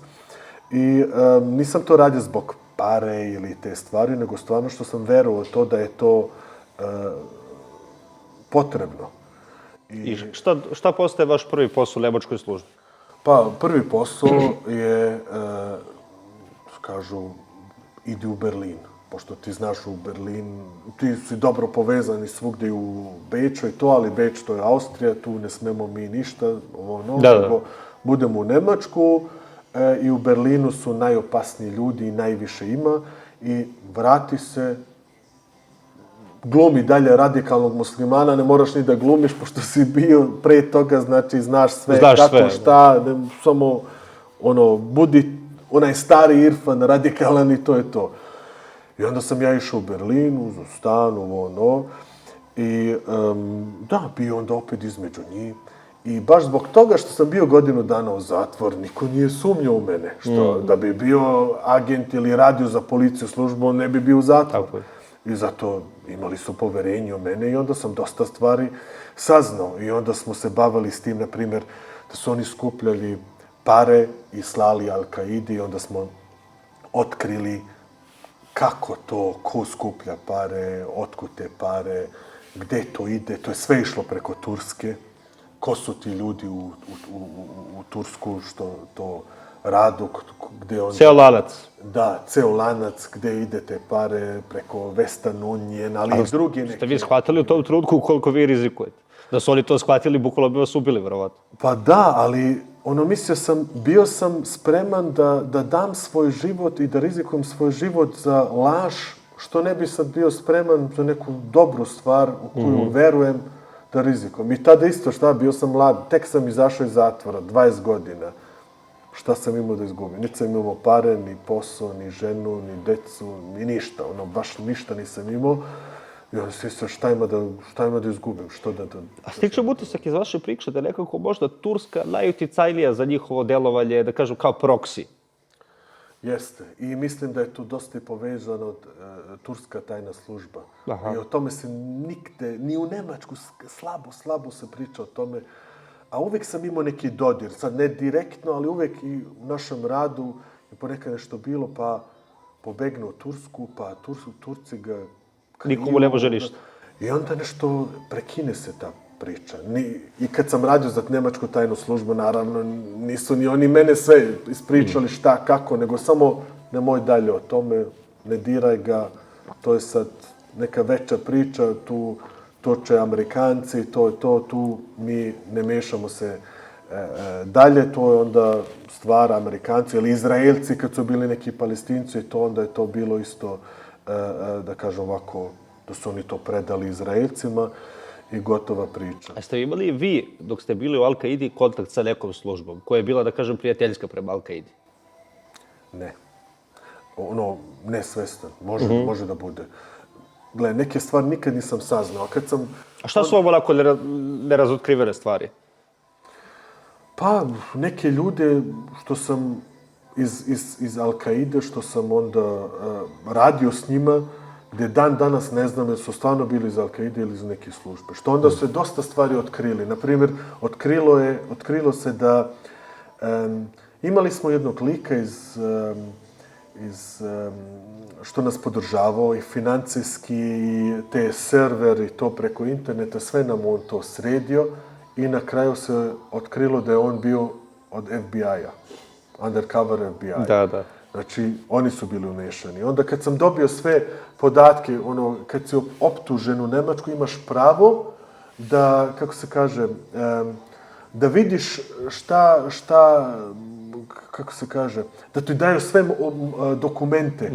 Speaker 2: I nisam to radio zbog pare ili te stvari, nego stvarno što sam verovao to da je to potrebno.
Speaker 1: I šta postaje vaš prvi posao u nemačkoj službi?
Speaker 2: Pa, prvi posao je, kažu, idi u Berlin. Pošto ti znaš u Berlin, ti si dobro povezani svugdje u Beču i to, ali Beč to je Austrija, tu ne smemo mi ništa, nego budemo u Nemačku i u Berlinu su najopasniji ljudi i najviše ima i vrati se, glumi dalje radikalnog muslimana, ne moraš ni da glumiš, pošto si bio pre toga, znači znaš sve, kako, šta, samo, budi onaj stari Irfan, radikalan i to je to. I onda sam ja išao u Berlin, uzeo stan, i bio onda opet između njih. I baš zbog toga što sam bio godinu dana u zatvor, niko nije sumnjao u mene, što da bi bio agent ili radio za policiju službu, on ne bi bio u zatvoru. I zato imali su poverenje u mene i onda sam dosta stvari saznao. I onda smo se bavili s tim, na primjer, da su oni skupljali pare i slali Al-Qaidi i onda smo otkrili kako to, ko skuplja pare, otkud te pare, gde to ide. To je sve išlo preko Turske, ko su ti ljudi u Tursku što to radu, gdje onda...
Speaker 1: Ceo lanac.
Speaker 2: Da, ceo lanac gdje ide te pare preko Western Union, ali i drugi neki...
Speaker 1: Ste vi shvatili u tom trenutku koliko vi rizikujete? Da su oni to shvatili, bukvalno bi vas ubili, verovatno.
Speaker 2: Pa da, ali bio sam spreman da dam svoj život i da rizikujem svoj život za laž, što ne bi sad bio spreman za neku dobru stvar u koju verujem da rizikujem. I tada isto, bio sam mlad, tek sam izašao iz zatvora, 20 godina. Šta sam imao da izgubim? Niti sam imao pare, ni posao, ni ženu, ni decu, ni ništa. Baš ništa nisam imao. I onda si se šta ima da izgubim?
Speaker 1: A stičem utisak iz vaše priče da je nekako možda Turska najuticajnija za njihovo delovanje, da kažu kao proksi.
Speaker 2: Jeste. I mislim da je tu dosta povezano od turska tajna služba. I o tome se nigde, ni u Nemačku, slabo se priča o tome. A uvijek sam imao neki dodir, sad ne direktno, ali uvijek i u našem radu je ponekad nešto bilo, pa pobegnu u Tursku, pa Turci ga kriju.
Speaker 1: Nikomu ne može ništa.
Speaker 2: I onda nešto prekine se ta priča. I kad sam radio za nemačku tajnu službu, naravno, nisu ni oni mene sve ispričali šta, kako, nego samo nemoj dalje o tome, ne diraj ga, to je sad neka veća priča, to će Amerikanci, to je to, tu mi ne mešamo se dalje, to je onda stvar Amerikanci ili Izraelci kad su bili neki Palestinci i to onda je to bilo isto, da kažem ovako, da su oni to predali Izraelcima i gotova priča.
Speaker 1: A ste imali vi, dok ste bili u Al-Kaidi, kontakt sa nekom službom, koja je bila, da kažem, prijateljska prema Al-Kaidi?
Speaker 2: Ne. Nesvestan. Može da bude. Gle, neke stvari nikad nisam saznao.
Speaker 1: A šta su vam onako nerazotkrivene stvari?
Speaker 2: Pa, neke ljude što sam iz Al-Kaide, što sam onda radio s njima, gdje dan danas ne znam jer su stvarno bili iz Al-Kaide ili iz neke službe. Što onda su dosta stvari otkrili. Naprimjer, otkrilo se da imali smo jednog lika što nas podržavao i financijski, i te server i to preko interneta, sve nam on to sredio i na kraju se otkrilo da je on bio od FBI-a, undercover FBI.
Speaker 1: Da.
Speaker 2: Znači, oni su bili umešani. Onda kad sam dobio sve podatke, kad si optužen u Nemačku, imaš pravo da, kako se kaže, da vidiš šta kako se kaže, da ti daju sve dokumente.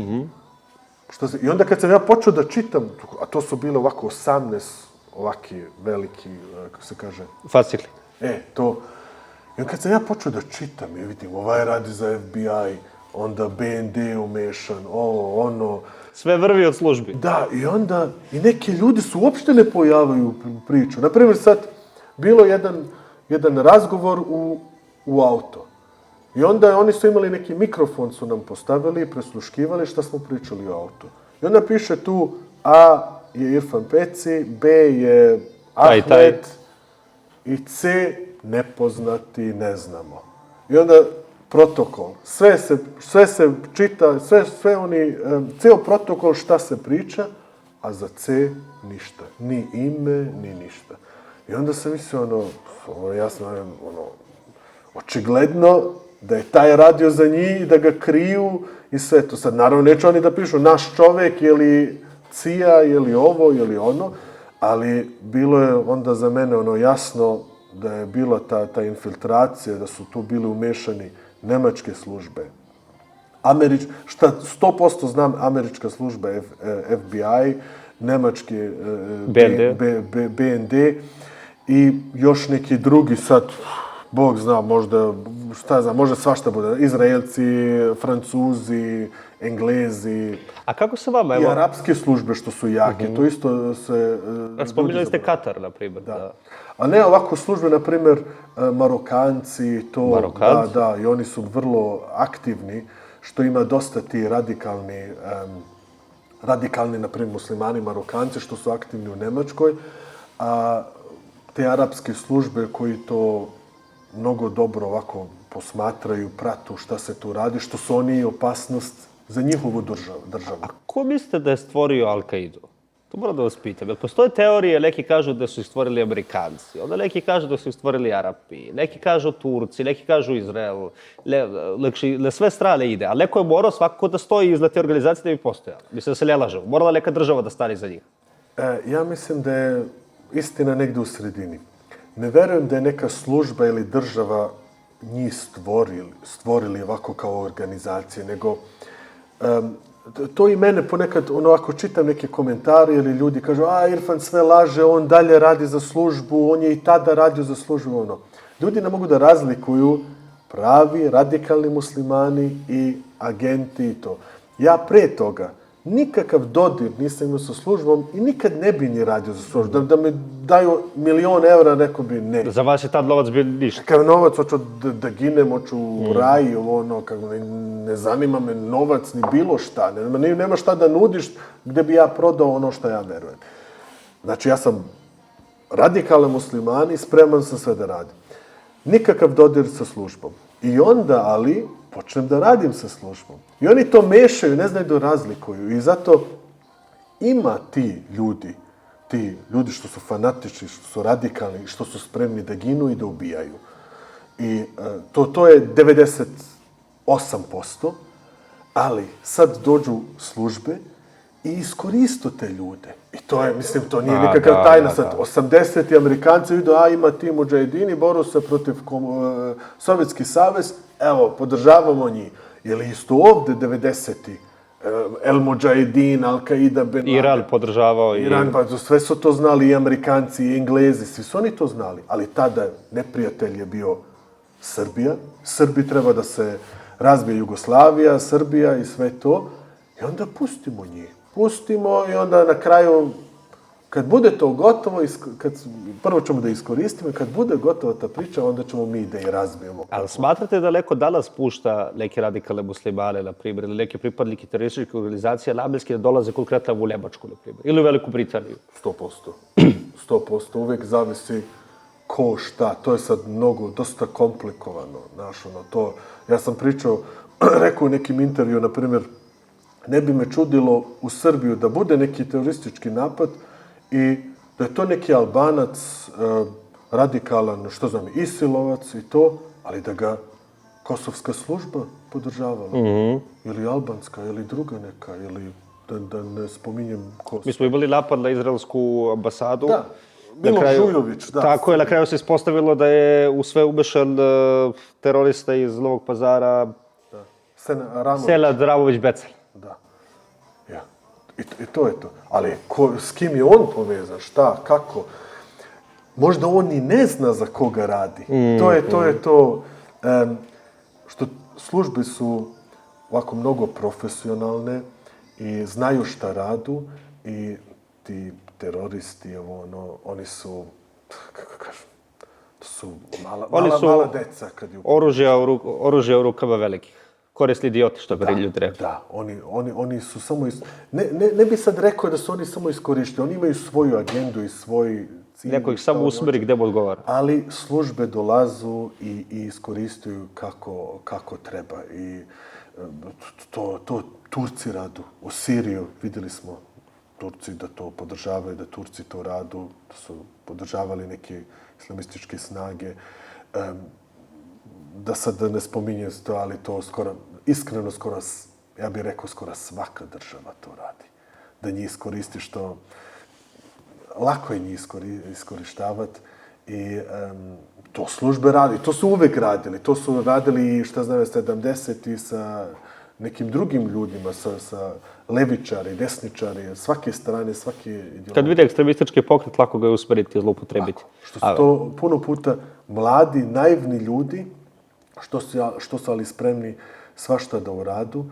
Speaker 2: I onda kad sam ja počeo da čitam, a to su bile ovako 18 ovaki veliki, kako se kaže...
Speaker 1: Fascikli.
Speaker 2: To. I onda kad sam ja počeo da čitam i vidim, ovaj radi za FBI, onda BND umešan, ono...
Speaker 1: Sve vrvi od službi.
Speaker 2: Da, i onda i neki ljudi su uopšte ne pojavaju u priču. Naprimjer, sad, bilo jedan razgovor u auto. I onda oni su imali neki mikrofon, su nam postavili i presluškivali šta smo pričali o autu. I onda piše tu A je Irfan Peci, B je Ahmed i C nepoznati, ne znamo. I onda protokol. Sve se čita, sve oni, ceo protokol šta se priča, a za C ništa. Ni ime, ni ništa. I onda sam mislio, jasno, očigledno da je taj radio za njih, da ga kriju i sve to. Sad, naravno, neće oni da pišu naš čovek, je li CIA, je li ovo, je li ono, ali bilo je onda za mene jasno da je bila ta infiltracija, da su tu bili umešani nemačke službe. 100% znam američka služba FBI, nemački BND i još neki drugi sad, Bog zna, možda, šta znam, može svašta bude. Izraelci, Francuzi, Englezi.
Speaker 1: A kako se vama,
Speaker 2: i arapske službe što su jake, to isto se...
Speaker 1: Spominjali ste Katar, na primjer.
Speaker 2: Da. A ne ovako službe, na primjer, Marokanci, to...
Speaker 1: Marokanci?
Speaker 2: Da, i oni su vrlo aktivni, što ima dosta ti radikalni, na primjer, muslimani, Marokanci, što su aktivni u Nemačkoj, a te arapske službe koji to mnogo dobro ovako posmatraju, pratu šta se tu radi, što su oni opasnost za njihovu državu.
Speaker 1: A ko mislite da je stvorio Al-Kaidu? To moram da vas pitam. Jel postoje teorije, neki kažu da su ih stvorili Amerikanci, onda neki kažu da su ih stvorili Arapi, neki kažu Turci, neki kažu Izrael. Le sve strane ide, ali neko je morao svakako da stoji iznad te organizacije da bi postojala. Mislim da se ne lažemo. Morala neka država da stane iza njih.
Speaker 2: Ja mislim da je istina negde u sredini. Ne verujem da je neka služba ili država njih stvorili ovako kao organizacije, nego to i mene ponekad, ako čitam neke komentare ili ljudi kažu, Irfan sve laže, on dalje radi za službu, on je i tada radio za službu, Ljudi ne mogu da razlikuju pravi, radikalni muslimani i agenti i to. Ja pre toga nikakav dodir nisam imao sa službom i nikad ne bi ni radio za službu. Da mi daju 1.000.000 evra, rekao bi ne.
Speaker 1: Za vas je tad novac bio ništa.
Speaker 2: Kakav novac, hoću da ginem, hoću u raj, ne zanima me novac ni bilo šta. Nema šta da nudiš gde bi ja prodao ono što ja verujem. Znači, ja sam radikalan musliman i spreman sam sve da radim. Nikakav dodir sa službom. I onda, ali, počnem da radim sa službom. I oni to mešaju, ne znaju da razlikuju. I zato ima ti ljudi što su fanatični, što su radikalni, što su spremni da ginu i da ubijaju. I to je 98%, ali sad dođu službe i iskoristu te ljude. I to je, mislim, to nije nikakav tajna sad. 80. Amerikanci vidu, ima ti mudžahedini, boru se protiv Sovjetski savez, evo, podržavamo njih. Ili isto ovde 90. El Mudžahedin, Al-Qaida, Ben Laden.
Speaker 1: Iran podržavao.
Speaker 2: Iran, pa sve su to znali i Amerikanci i Englezi, svi su oni to znali. Ali tada neprijatelj je bio Srbija. Srbi treba da se razbije Jugoslavija, Srbija i sve to. I onda pustimo njih. Pustimo i onda na kraju, kad bude to gotovo, prvo ćemo da iskoristimo i kad bude gotova ta priča, onda ćemo mi da je razbijemo.
Speaker 1: Ali smatrate da neko danas pušta neke radikalne muslimane, na primjer, ili neke pripadnike terorističkih organizacija namenski da dolaze konkretno u Nemačku, na primjer, ili u Veliku Britaniju?
Speaker 2: 100%. 100%. Uvijek zavisi ko šta. To je sad dosta komplikovano. Ja sam rekao u nekim intervju, na primjer, ne bi me čudilo u Srbiju da bude neki teroristički napad i da je to neki Albanac, radikalan, Isilovac i to, ali da ga kosovska služba podržavala. Ili albanska, ili druga neka, ili da ne spominjem Kosovo.
Speaker 1: Mi smo imali napad na izraelsku ambasadu.
Speaker 2: Da, Milo Žujović, da.
Speaker 1: Tako je, na kraju se ispostavilo da je u sve umešan terorista iz Novog Pazara, Senad Ramović-Becel.
Speaker 2: Da. Ja. I to je to. Ali s kim je on povezan? Šta? Kako? Možda on i ne zna za koga radi. To je to. Što službe su ovako mnogo profesionalne i znaju šta radu i ti teroristi, oni su, kako kažem, to su mala deca.
Speaker 1: Oružje u rukama velikih. Korisni idioti, što bi ljudi rekli.
Speaker 2: Da, oni su samo... Ne bi sad rekao da su oni samo iskorišteni. Oni imaju svoju agendu i svoj cilj.
Speaker 1: Neko ih samo usmeri gde mu odgovara.
Speaker 2: Ali službe dolazu i iskoristuju kako treba. I to Turci radu. U Siriju vidjeli smo Turci da to podržavaju, da Turci to radu, da su podržavali neke islamističke snage. Da sad ne spominjem to, ali to iskreno ja bih rekao skoro svaka država to radi. Da njih iskoristi što lako je njih iskorištavati i to službe radi. To su uvek radili. To su radili, 70. sa nekim drugim ljudima, sa levičari, desničari, svake strane, svake ideologije.
Speaker 1: Kad vide ekstremistički pokret, lako ga je usmeriti i zloupotrebiti.
Speaker 2: Što su to puno puta mladi, naivni ljudi, što su ali spremni svašta da uradu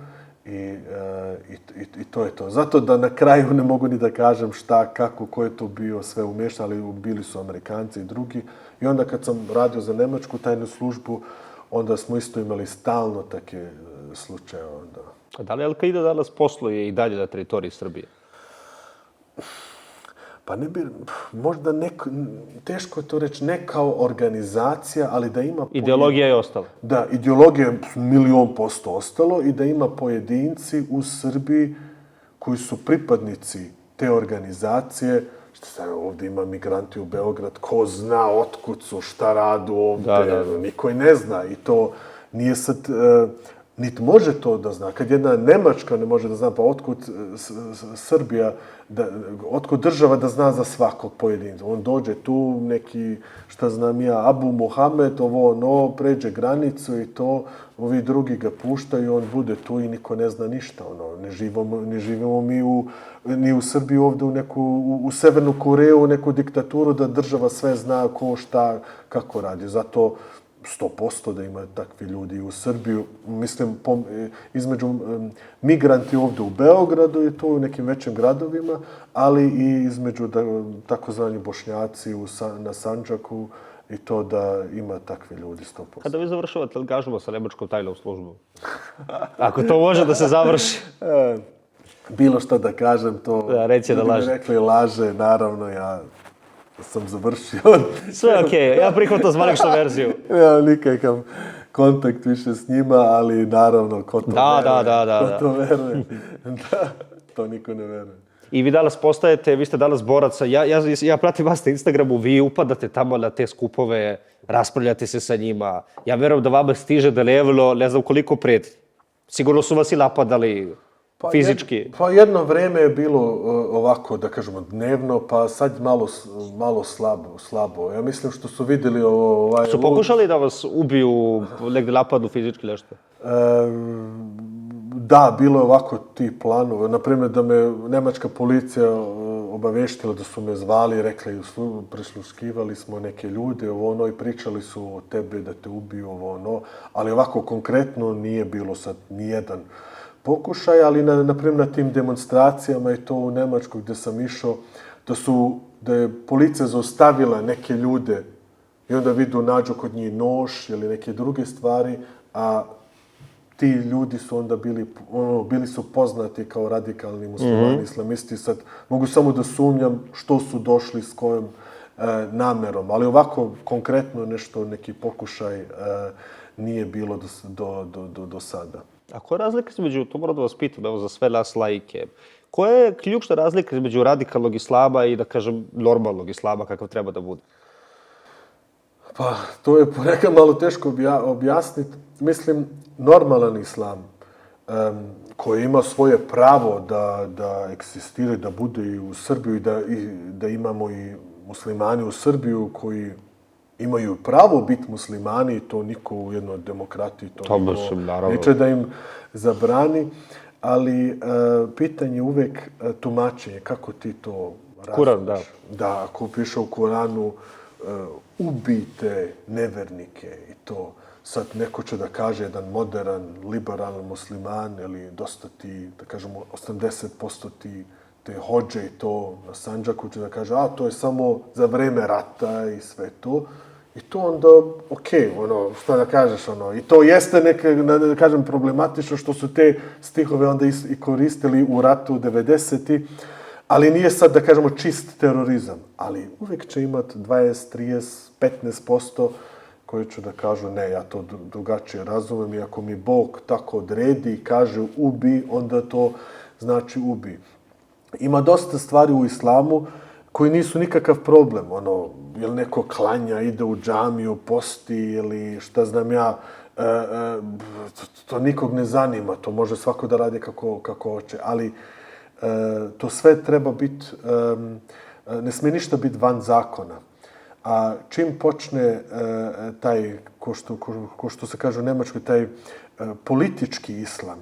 Speaker 2: i to je to. Zato da na kraju ne mogu ni da kažem šta, kako, ko je to bio sve umešan, ali bili su Amerikanci i drugi. I onda kad sam radio za Nemačku tajnu službu, onda smo isto imali stalno takve slučaje.
Speaker 1: A da li Al-Qaida danas posluje i dalje na teritoriji Srbije?
Speaker 2: Pa ne bi, možda teško je to reći, ne kao organizacija, ali da ima...
Speaker 1: Ideologija je ostala.
Speaker 2: Da, ideologija je 1.000.000% ostalo i da ima pojedinci u Srbiji koji su pripadnici te organizacije, što sad ovdje ima migranti u Beograd, ko zna otkud su, šta radu ovdje, niko i ne zna. I to nije sad, niti može to da zna. Kad jedna Nemačka ne može da zna, pa otkud Srbija, otkud država da zna za svakog pojedinca. On dođe tu, neki, šta znam ja, Abu Mohamed, pređe granicu i to, ovi drugi ga puštaju, on bude tu i niko ne zna ništa. Ne živimo mi ni u Srbiji ovdje u Severnu Koreju, u neku diktaturu da država sve zna ko šta, kako radi. Zato 100% da ima takvi ljudi u Srbiju. Mislim, između migranti ovdje u Beogradu i to u nekim većim gradovima, ali i između takozvani Bošnjaci na Sandžaku i to da ima takvi ljudi 100%.
Speaker 1: Kada vi završavate angažman sa nemačkom tajnom službom? Ako to može da se završi.
Speaker 2: Bilo što da kažem, to...
Speaker 1: Da, reći da laže.
Speaker 2: Rekli laže, naravno, ja sam završio.
Speaker 1: Sve okej, ja prihvatam zvaničnu verziju.
Speaker 2: Nemam nikakav kontakt više s njima, ali naravno, ko to veruje. Ko to veruje. Da, to niko ne veruje.
Speaker 1: I vi danas postajete, vi ste danas boraca, ja pratim vas na Instagramu, vi upadate tamo na te skupove, raspravljate se sa njima. Ja verujem da vama stiže delevilo, ne znam koliko pred. Sigurno su vas i napadali fizički.
Speaker 2: Jedno vreme je bilo ovako, da kažemo, dnevno, pa sad malo slabo. Ja mislim što su vidjeli
Speaker 1: Su pokušali da vas ubiju, negdje napadu fizički nešto?
Speaker 2: Da, bilo je ovako ti planova. Naprimjer, da me nemačka policija obaveštila da su me zvali, rekli, prisluškivali smo neke ljude, i pričali su o tebe da te ubiju, ali ovako konkretno nije bilo sad nijedan pokušaj, ali naprimjer na tim demonstracijama i to u Nemačkoj gdje sam išao, da je policija zaustavila neke ljude i onda nađu kod njih nož ili neke druge stvari, a ti ljudi su onda bili su poznati kao radikalni muslimani, islamisti. Sad mogu samo da sumnjam što su došli s kojom namerom, ali ovako konkretno neki pokušaj nije bilo do sada.
Speaker 1: A koja je razlika između, to moram da vas pitam, evo za sve nas laike, koja je ključna razlika između radikalnog islama i, da kažem, normalnog islama kakav treba da bude?
Speaker 2: Pa, to je ponekad malo teško objasniti. Mislim, normalan islam koji ima svoje pravo da eksistira, da bude i u Srbiji, da imamo i muslimani u Srbiju koji imaju pravo biti muslimani, to niko u jednoj demokratiji to neće da im zabrani, ali pitanje je uvek tumačenje, kako ti to razumiješ.
Speaker 1: Kuran, da.
Speaker 2: Da, ako piše u Kuranu, ubijte nevernike i to. Sad neko će da kaže jedan modern, liberalan musliman ili dosta ti, da kažemo, 80% ti te hođe i to na Sandžaku će da kaže, to je samo za vreme rata i sve to. I to onda, šta da kažeš, i to jeste da kažem, problematično što su te stihove onda i koristili u ratu u 90-ti, ali nije sad, da kažemo, čist terorizam. Ali uvijek će imati 20, 30, 15% koji će da kažu, ne, ja to drugačije razumem i ako mi Bog tako odredi i kaže ubi, onda to znači ubi. Ima dosta stvari u islamu koji nisu nikakav problem. Jel neko klanja, ide u džamiju, posti ili šta znam ja, to nikog ne zanima. To može svako da radi kako hoće. Ali to sve treba biti, ne smije ništa biti van zakona. A čim počne taj, ko što se kaže u Nemačkoj, taj politički islam,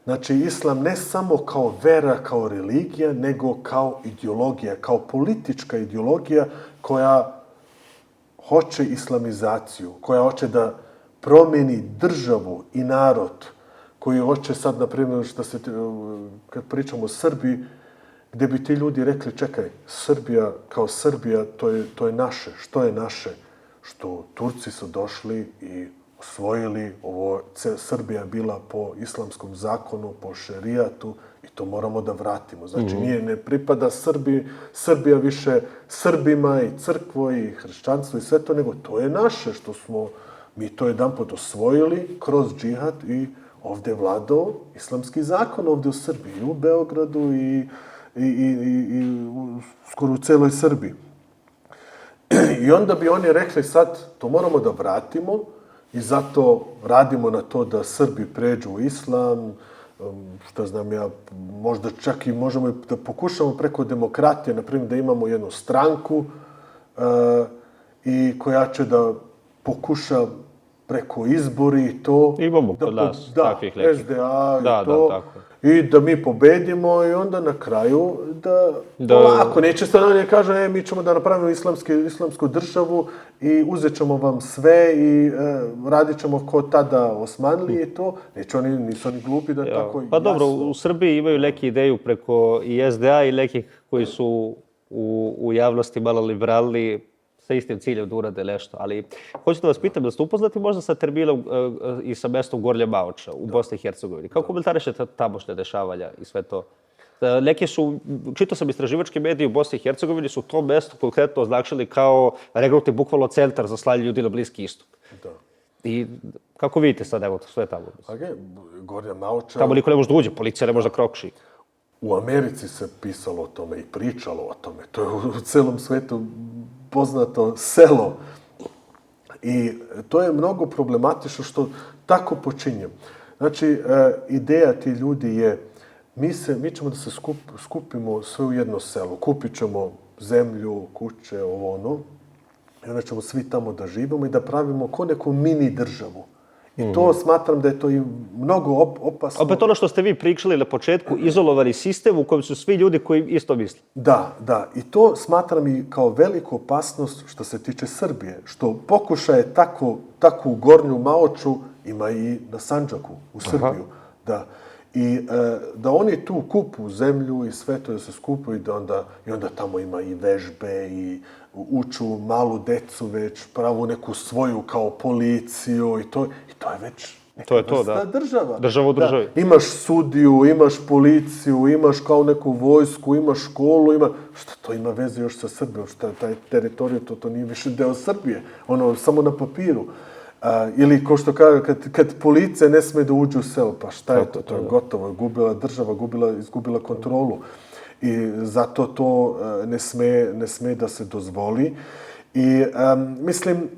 Speaker 2: znači, islam ne samo kao vera, kao religija, nego kao ideologija, kao politička ideologija koja hoće islamizaciju, koja hoće da promijeni državu i narod, koji hoće sad, na primjer, kad pričamo o Srbiji, gdje bi ti ljudi rekli, čekaj, Srbija kao Srbija, to je naše. Što je naše? Što Turci su došli i osvojili, Srbija bila po islamskom zakonu, po šerijatu i to moramo da vratimo. Znači, ne pripada Srbija više Srbima i crkvo i hrišćanstvo i sve to, nego to je naše, što smo mi to jedanput osvojili kroz džihad i ovdje je vladao islamski zakon ovdje u Srbiji, i u Beogradu i skoro u celoj Srbiji. I onda bi oni rekli sad, to moramo da vratimo i zato radimo na to da Srbi pređu u islam, šta znam ja, možda čak i možemo da pokušamo preko demokratije, na primjer da imamo jednu stranku i koja će da pokuša preko izbori i to.
Speaker 1: Imamo kod nas takvih nekih.
Speaker 2: SDA i to.
Speaker 1: Tako.
Speaker 2: I da mi pobedimo i onda na kraju polako, neće stanovanje kažu, mi ćemo da napravimo islamsku državu i uzet ćemo vam sve i radit ćemo ko tada Osmanlije i to. Nisu oni glupi da tako jasno.
Speaker 1: Pa dobro, u Srbiji imaju neki ideju preko i SDA i nekih koji su u javnosti malo liberalni sa istim ciljem da urade nešto. Ali hoću da vas pitam, da ste upoznati možda sa terminom i sa mestom Gornja Maoča u Bosni i Hercegovini. Kako komentarišete tamošnje dešavanja i sve to? Neki su, čitao sam istraživački mediji u Bosni i Hercegovini, su to mesto konkretno označili kao regrutni bukvalno centar za slanje ljudi na Bliski istok.
Speaker 2: Da.
Speaker 1: I kako vidite sad, evo, sve tamo?
Speaker 2: Gornja Maoča...
Speaker 1: Tamo niko ne može da uđe, policija ne može da krokši.
Speaker 2: U Americi se pisalo o tome i pričalo o tome. To je u celom svetu poznato selo. I to je mnogo problematično što tako počinje. Znači, ideja ti ljudi je, mi ćemo da se skupimo sve u jedno selo. Kupit ćemo zemlju, kuće, ono. I onda ćemo svi tamo da živimo i da pravimo ko neku mini državu. I to smatram da je to i mnogo opasno.
Speaker 1: Opet ono što ste vi pričali na početku, izolovani sistem u kojem su svi ljudi koji isto misle.
Speaker 2: Da. I to smatram i kao veliku opasnost što se tiče Srbije. Što pokušaje takvu Gornju Maoču ima i na Sandžaku, u Srbiju. Da. I da oni tu kupu zemlju i sve to da se skupu i onda tamo ima i vežbe i uču malu decu već, pravu neku svoju kao policiju i to je već neka vrsta država.
Speaker 1: Država u državi.
Speaker 2: Da. Imaš sudiju, imaš policiju, imaš kao neku vojsku, imaš školu, šta to ima veze još sa Srbijom? Šta taj teritorij, to nije više deo Srbije. Samo na papiru. Ili, ko što kaže, kad policija ne sme da uđe u selo, pa šta je to? To je gotovo. Država izgubila kontrolu. I zato to ne sme da se dozvoli. I mislim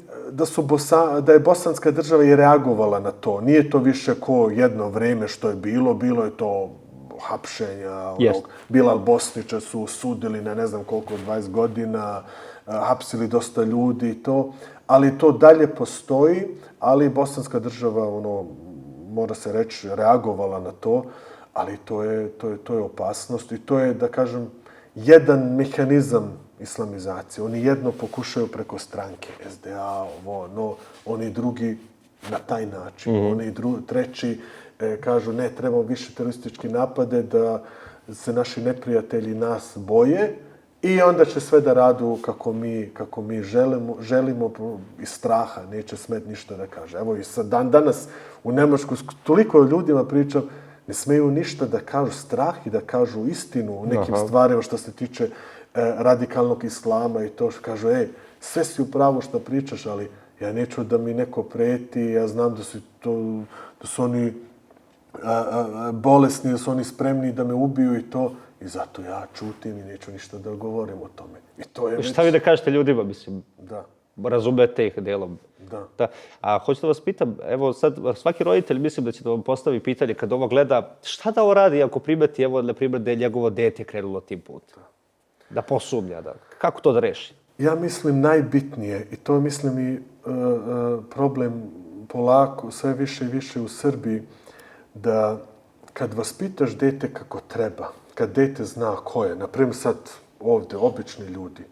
Speaker 2: da je bosanska država i reagovala na to. Nije to više ko jedno vreme što je bilo. Bilo je to hapšenja. Bilal Bosnića su sudili na ne znam koliko, 20 godina. Hapsili dosta ljudi i to. Ali to dalje postoji, ali bosanska država, mora se reći, reagovala na to, ali to je opasnost i to je, da kažem, jedan mehanizam islamizacije. Oni jedno pokušaju preko stranke, SDA, oni drugi na taj način. Oni treći kažu, ne, trebamo više teroristički napade, da se naši neprijatelji nas boje, i onda će sve da radu kako mi želimo iz straha, neće smet ništa da kaže. Evo i sad danas u Nemačku toliko ljudima pričam, ne smeju ništa da kažu strah i da kažu istinu u nekim stvarima što se tiče radikalnog islama i to što kažu, sve si u pravu što pričaš, ali ja neću da mi neko preti, ja znam da su oni bolesni, da su oni spremni da me ubiju i to. I zato ja čutim i neću ništa da govorim o tome.
Speaker 1: I šta vi da kažete ljudima, mislim?
Speaker 2: Da.
Speaker 1: Razumete ih delom. Da. A hoću da vas pitam, evo sad, svaki roditelj mislim da će da vam postavi pitanje kad ovo gleda, šta da ovo radi ako primeti, evo, na primjer, da je njegovo dete krenulo tim putem? Da posumnja, kako to da reši?
Speaker 2: Ja mislim najbitnije, i to mislim i problem polako, sve više i više u Srbiji, da kad vaspitaš dete kako treba, kad dete zna ko je, naprimjer sad ovdje, obični ljudi,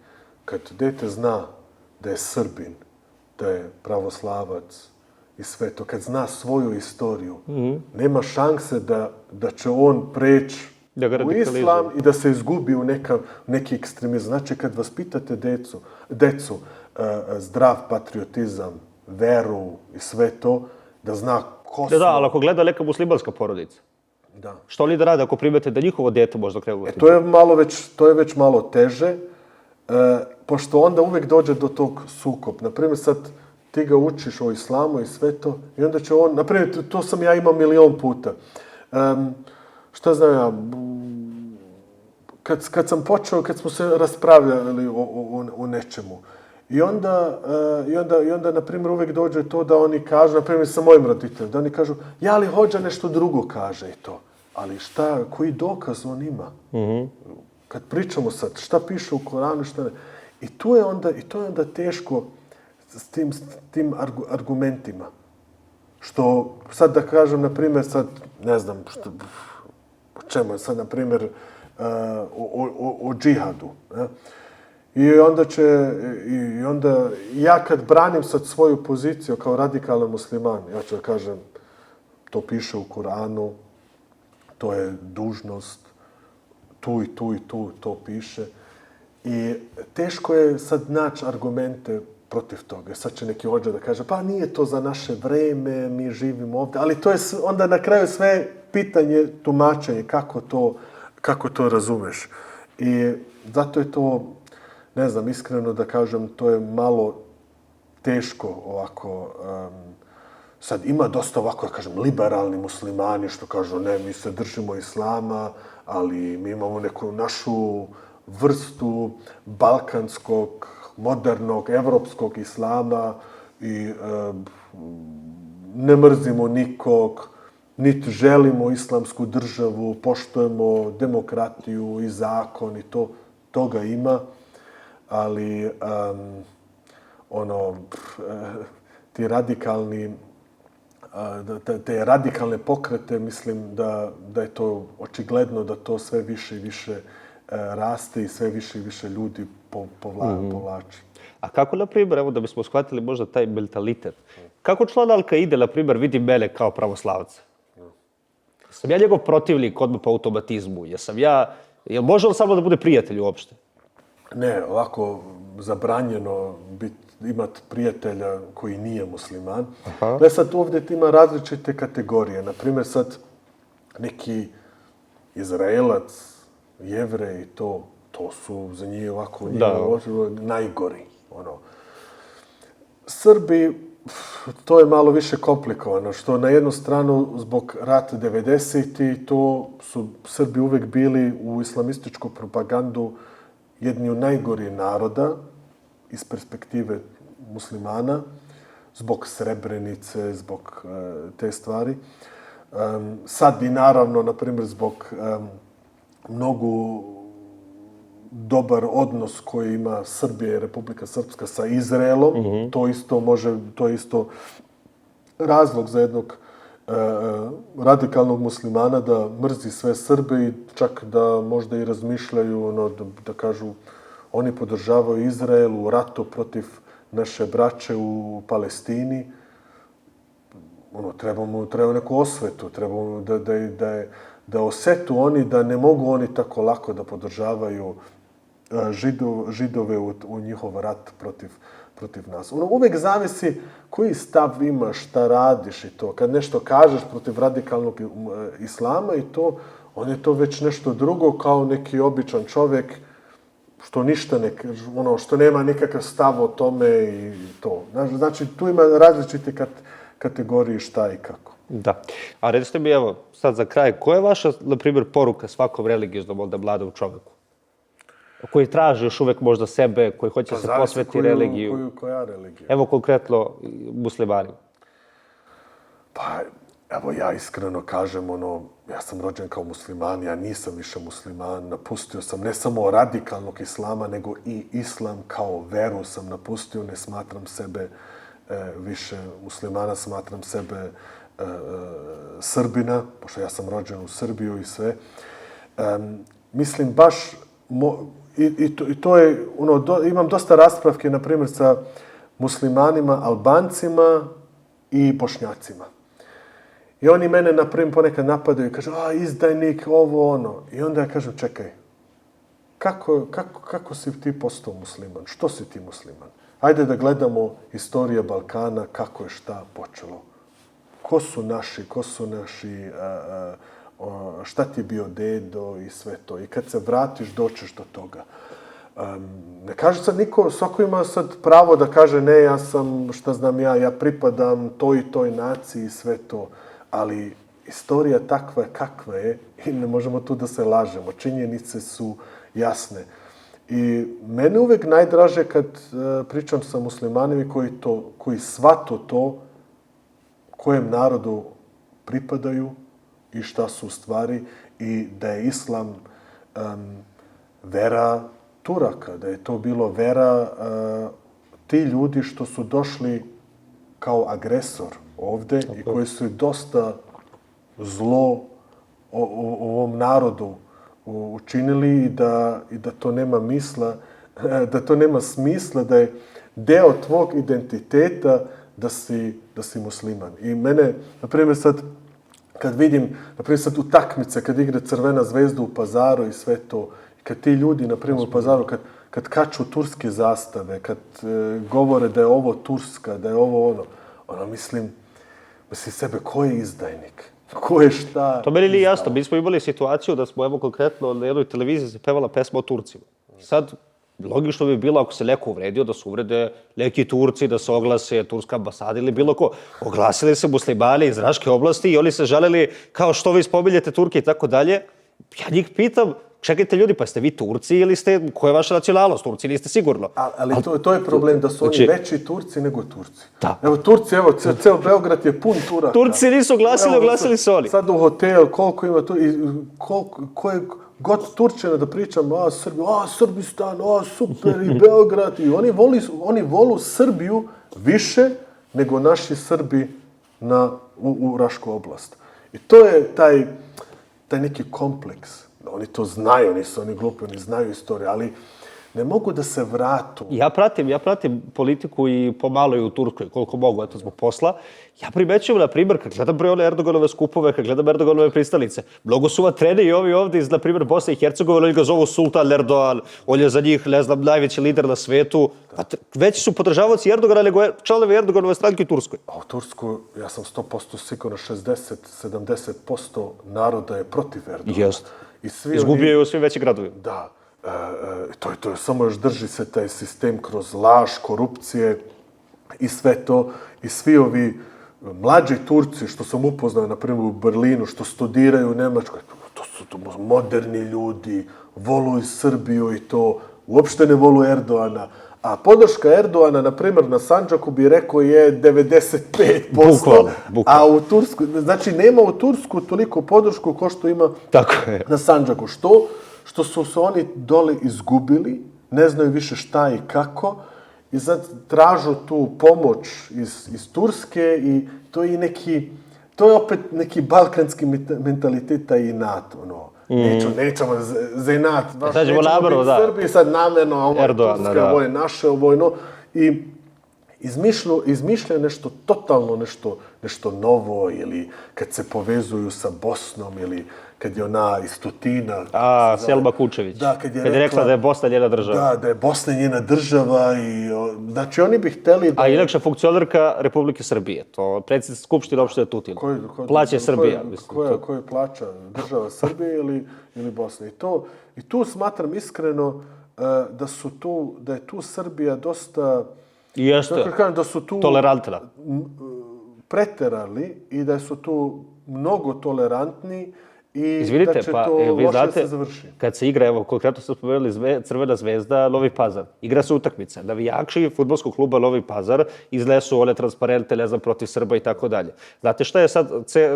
Speaker 2: kad dete zna da je Srbin, da je pravoslavac i sve to, kad zna svoju istoriju, nema šanse da će on preći u islam i da se izgubi u neki ekstremizam. Znači, kad vaspitate decu, zdrav patriotizam, veru i sve to, da zna ko su...
Speaker 1: Da, ali ako gleda neka muslimanska porodica,
Speaker 2: da.
Speaker 1: Što oni da rade ako primete da njihovo dete možda krenu?
Speaker 2: To je već malo teže, pošto onda uvek dođe do tog sukob. Naprimjer, sad ti ga učiš o islamu i sve to, i onda će on, naprimjer, to sam ja imao 1.000.000 puta. Šta znam ja, kad sam počeo, kad smo se raspravljali o nečemu, i onda, na primjer, uvijek dođe to da oni kažu, na primjer, sa mojim roditeljima, da oni kažu, ja li hođa nešto drugo kaže i to. Ali koji dokaz on ima? Kad pričamo sad, šta piše u Koranu, šta ne. I to je onda teško s tim argumentima. Što, sad da kažem, na primjer, sad, ne znam, o čemu je sad, na primjer, o džihadu. Ne? I onda ja kad branim sad svoju poziciju kao radikalan musliman, ja ću da kažem, to piše u Koranu, to je dužnost, tu i tu to piše. I teško je sad naći argumente protiv toga. Sad će neki hođa da kaže, pa nije to za naše vreme, mi živimo ovdje. Ali to je onda na kraju sve pitanje, tumačenje, kako to razumeš. I zato je to, ne znam, iskreno da kažem, to je malo teško ovako. Sad ima dosta ovako, da kažem, liberalni muslimani što kažu, ne, mi se držimo islama, ali mi imamo neku našu vrstu balkanskog, modernog, evropskog islama i ne mrzimo nikog, niti želimo islamsku državu, poštujemo demokratiju i zakon i to, toga ima, ali ti radikalni, te radikalne pokrete, mislim da je to očigledno da to sve više i više raste i sve više i više ljudi povlači.
Speaker 1: A kako, na primjer, evo da bismo shvatili možda taj mentalitet, kako član Al-Kaide, na primjer, vidi mene kao pravoslavca? Sam ja njegov protivnik odmah po automatizmu? Jel može on samo da bude prijatelj uopšte?
Speaker 2: Ne, ovako zabranjeno imati prijatelja koji nije musliman. Ne, sad ovdje ima različite kategorije. Naprimjer, sad neki Izraelac, Jevrej, to su za njih ovako najgori. Srbi, to je malo više komplikovano, što na jednu stranu zbog rata 90-ih, to su Srbi uvijek bili u islamističku propagandu jedni od najgorih naroda iz perspektive muslimana, zbog Srebrenice, zbog te stvari. Sad i naravno, na primjer, zbog mnogo dobar odnos koji ima Srbija i Republika Srpska sa Izraelom. To je isto razlog za jednog radikalnog muslimana da mrzi sve Srbe i čak da možda i razmišljaju, da kažu, oni podržavaju Izrael u ratu protiv naše braće u Palestini. Treba neku osvetu, trebamo da osetu oni da ne mogu oni tako lako da podržavaju Židove u njihov rat protiv nas. Uvijek zavisi koji stav imaš, šta radiš i to. Kad nešto kažeš protiv radikalnog islama i to, on je to već nešto drugo kao neki običan čovjek što ništa što nema nikakav stav o tome i to. Znači, tu ima različite kategorije šta i kako.
Speaker 1: Da. A recite mi, evo, sad za kraj, koja je vaša, na primjer, poruka svakom religijoznom, onda mladom čovjeku? Koji traži još uvijek možda sebe, koji hoće se posveti religiju?
Speaker 2: Koja religija?
Speaker 1: Evo konkretno muslimani.
Speaker 2: Pa, evo ja iskreno kažem, ja sam rođen kao musliman, ja nisam više musliman, napustio sam ne samo radikalnog islama, nego i islam kao veru sam napustio, ne smatram sebe više muslimana, smatram sebe Srbina, pošto ja sam rođen u Srbiju i sve. Mislim, baš, i to je, imam dosta raspravke, na primjer, sa muslimanima, Albancima i Bošnjacima. I oni mene, na primjer, ponekad napadaju i kažu, izdajnik, ovo, ono. I onda ja kažem, čekaj, kako si ti postao musliman? Što si ti musliman? Ajde da gledamo istoriju Balkana, kako je šta počelo. Ko su naši, šta ti je bio dedo i sve to. I kad se vratiš, doćeš do toga. Ne kaže sad niko, svako ima sad pravo da kaže ne, ja sam, šta znam ja pripadam toj naciji i sve to. Ali istorija takva kakva je i ne možemo tu da se lažemo. Činjenice su jasne. I mene uvek najdraže kad pričam sa muslimanima koji shvatu to kojem narodu pripadaju i šta su u stvari i da je islam vera Turaka, da je to bilo vera ti ljudi što su došli kao agresor ovde i koji su dosta zlo ovom narodu učinili i da to nema smisla, da je deo tvog identiteta da si musliman. I mene, na primjer, sad, kad vidim, na primjer, sad utakmice, kad igra Crvena zvezda u Pazaru i sve to, kad ti ljudi, na primjer, u Pazaru, kad kaču turske zastave, kad govore da je ovo Turska, da je ovo ono, mislim sebe, ko je izdajnik? Ko je šta?
Speaker 1: To meni nije jasno. Mi smo imali situaciju da smo, evo konkretno, na jednoj televiziji se pevala pesma o Turcima. Sad, logično bi bilo ako se neko uvredio da se uvrede neki Turci, da se oglase Turska ambasada ili bilo ko. Oglasili se muslimani iz Raške oblasti i oni se žalili kao što vi spominjete Turke i tako dalje. Ja njih pitam, čekajte ljudi, pa ste vi Turci ili koja je vaša nacionalnost? Turci niste sigurno.
Speaker 2: Ali to je problem, da su oni veći Turci nego Turci.
Speaker 1: Da.
Speaker 2: Evo Turci, ceo Beograd je pun Turaka.
Speaker 1: Turci nisu oglasili se oni.
Speaker 2: Sad u hotel, koliko ima tu, i koje god Turčina da pričam, Srbistan, super, i Beograd, i oni volu Srbiju više nego naši Srbi u Rašku oblast. I to je taj neki kompleks. Oni to znaju, nisu oni glupi, oni znaju istoriju, ali ne mogu da se vratu.
Speaker 1: Ja pratim politiku i pomalo i u Turskoj, koliko mogu, eto, zbog posla. Ja primećujem, na primjer, kad gledam one Erdoganove skupove, kad gledam Erdoganove pristalice, mnogo su vatreni i ovi ovdje iz, na primjer, Bosne i Hercegovine, oni ga zovu Sultan Erdogan, on je za njih, ne znam, najveći lider na svetu. Veći su podržavaoci Erdogana nego članovi Erdoganove stranke u Turskoj.
Speaker 2: A u Turskoj, ja sam 100% sigurno, 60-70% naroda je protiv Erdogana.
Speaker 1: Jest. Izgubio je u svim većim gradovima.
Speaker 2: Da. To je samo još drži se taj sistem kroz laž, korupcije i sve to. I svi ovi mlađi Turci što sam upoznao, na primjer u Berlinu, što studiraju u Nemačkoj, to su moderni ljudi, volu i Srbiju i to, uopšte ne volu Erdoana. A podrška Erdoana, na primjer, na Sandžaku bi rekao je 95%.
Speaker 1: Bukvalno.
Speaker 2: A u Tursku, znači nema u Tursku toliko podršku kao što ima na Sandžaku. Što su se oni dole izgubili, ne znaju više šta i kako, i sad tražu tu pomoć iz Turske i to je opet neki balkanski mentalitet i inat, nećemo za inat, nećemo biti Srbi, sad namerno, ovo je Turska, ovo je naše, ovo je i izmišljaju nešto totalno, nešto novo, ili kad se povezuju sa Bosnom, ili kad je ona iz Tutina.
Speaker 1: Selma Kučević.
Speaker 2: Da, kad je
Speaker 1: rekla da je Bosna njena država.
Speaker 2: Da je Bosna njena država i, znači, oni bi hteli da...
Speaker 1: A inače funkcionerka Republike Srbije, to predsjednica Skupštine opštine Tutina. Plaća Srbija.
Speaker 2: Koje plaća? Država Srbije ili Bosna? I tu smatram iskreno da je tu Srbija dosta...
Speaker 1: Jeste,
Speaker 2: da su tu
Speaker 1: tolerantna.
Speaker 2: Preterali i da su tu mnogo tolerantni i
Speaker 1: izvinite,
Speaker 2: da će to loše se završi.
Speaker 1: Kad se igra, evo, konkretno ste spomenuli Crvena zvezda, Novi Pazar. Igra se utakmica. Navijači fudbalskog kluba Novi Pazar iznesu one transparente, ne znam, protiv Srba i tako dalje. Znate šta je sad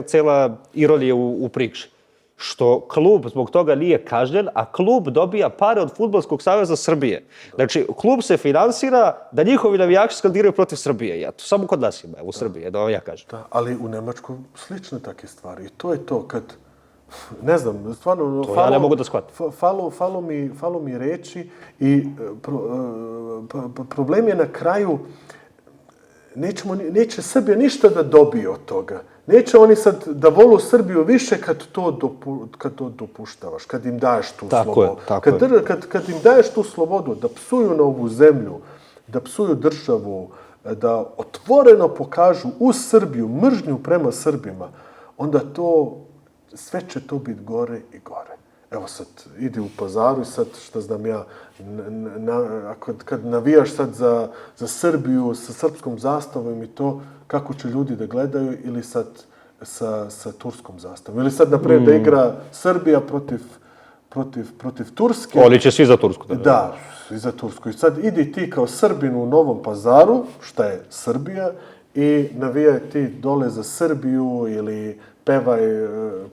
Speaker 1: cela ironija u priči? Što klub zbog toga nije kažnjen, a klub dobija pare od Fudbalskog saveza Srbije. Znači, klub se finansira da njihovi navijači skandiraju protiv Srbije. Ja, to samo kod nas ima, u Srbiji, da vam ja kažem.
Speaker 2: Da, ali u Nemačkoj slične takve stvari. I to je to, kad, ne znam, stvarno...
Speaker 1: To ja ne mogu da shvatim.
Speaker 2: Falo mi reči i problem je na kraju, neće Srbija ništa da dobije od toga. Neće oni sad da volu Srbiju više kad to dopuštavaš, kad im daješ tu slobodu. Kad im daješ tu slobodu da psuju na ovu zemlju, da psuju državu, da otvoreno pokažu u Srbiju mržnju prema Srbima, onda sve će to biti gore i gore. Evo sad, idi u Pazaru i sad, šta znam ja, kad navijaš sad za Srbiju sa srpskom zastavom i to, kako će ljudi da gledaju, ili sad sa turskom zastavom. Ili sad, naprijed, da igra Srbija protiv Turske.
Speaker 1: Oni će svi za Tursku.
Speaker 2: Da, i za Tursku. I sad idi ti kao Srbin u Novom Pazaru, šta je Srbija, i navijaj ti dole za Srbiju ili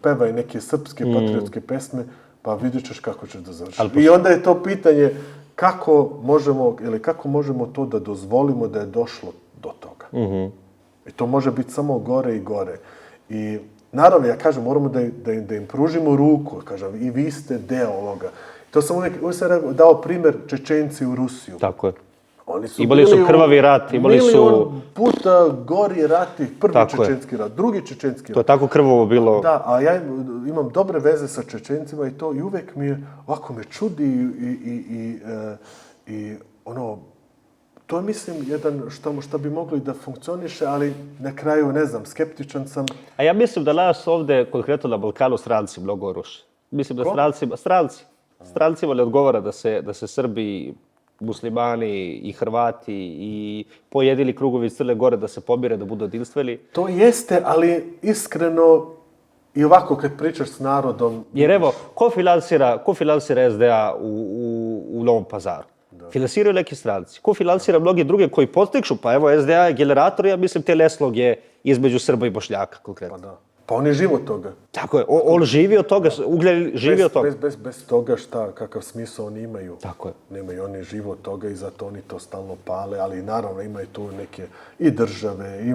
Speaker 2: pevaj neke srpske patriotske pesme, pa vidjet ćeš kako ćeš da završiš. I onda je to pitanje kako možemo to da dozvolimo da je došlo do toga. I to može biti samo gore i gore. I naravno, ja kažem, moramo da im pružimo ruku, kažem, i vi ste deo ovoga. To sam uvijek sam dao primjer Čečenci u Rusiju.
Speaker 1: Tako je.
Speaker 2: Oni su
Speaker 1: Imali su krvavi rat, imali su...
Speaker 2: Milion puta gori rat, prvi čečenski rat, drugi čečenski rat.
Speaker 1: To je tako krvavo bilo.
Speaker 2: Da, a ja imam dobre veze sa Čečencima i to, i uvijek mi je, ovako me čudi i ono, to je, mislim, jedan što bi mogli da funkcioniše, ali na kraju, ne znam, skeptičan sam.
Speaker 1: A ja mislim da nas ovdje, konkretno na Balkanu, stranci mnogo ruše. Mislim da strancima ne odgovara da se Srbi, muslimani i Hrvati i pojedini krugovi iz Crne Gore da se pomire, da budu jedinstveni.
Speaker 2: To jeste, ali iskreno i ovako kad pričaš s narodom...
Speaker 1: Jer evo, ko finansira SDA u Novom Pazaru? Finansiraju neki stranci. Ko finansira mnogi druge koji postiču? Pa evo, SDA je generator, ja mislim, te nesloge između Srba i Bošnjaka, konkretno.
Speaker 2: Pa da. Pa on je živ od toga.
Speaker 1: Tako je, on živi od toga, Ugljanin živi od toga.
Speaker 2: Bez toga kakav smisao oni imaju.
Speaker 1: Tako je.
Speaker 2: Nemaju, oni žive od toga i zato oni to stalno pale, ali naravno imaju tu neke i države, i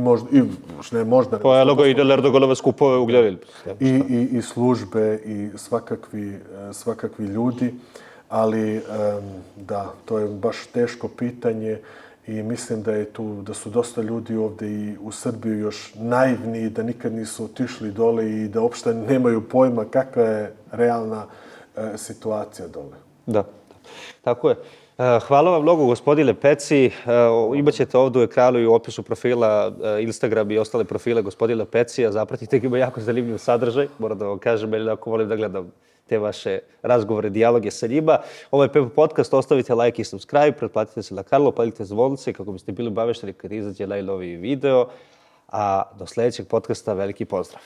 Speaker 2: možda...
Speaker 1: Pa je logo ide Lerdogolove skupove Ugljanin.
Speaker 2: I službe i svakakvi ljudi, ali da, to je baš teško pitanje. I mislim da su dosta ljudi ovdje i u Srbiji još naivni, da nikad nisu otišli dole i da uopšte nemaju pojma kakva je realna situacija dole.
Speaker 1: Da, tako je. Hvala vam mnogo, gospodine Peci. Imaćete ovdje u ekranu i u opisu profila Instagram i ostale profile gospodina Pecija. Zapratite ga, ima jako zanimljiv sadržaj. Moram da vam kažem, meni ako volim da gledam te vaše razgovore, dijaloge sa njima. Ovo je Pepo Podcast, ostavite like i subscribe, pretplatite se na kanal, upalite zvonce kako biste bili obavešteni kad izađe najnoviji video. A do sljedećeg podcasta veliki pozdrav.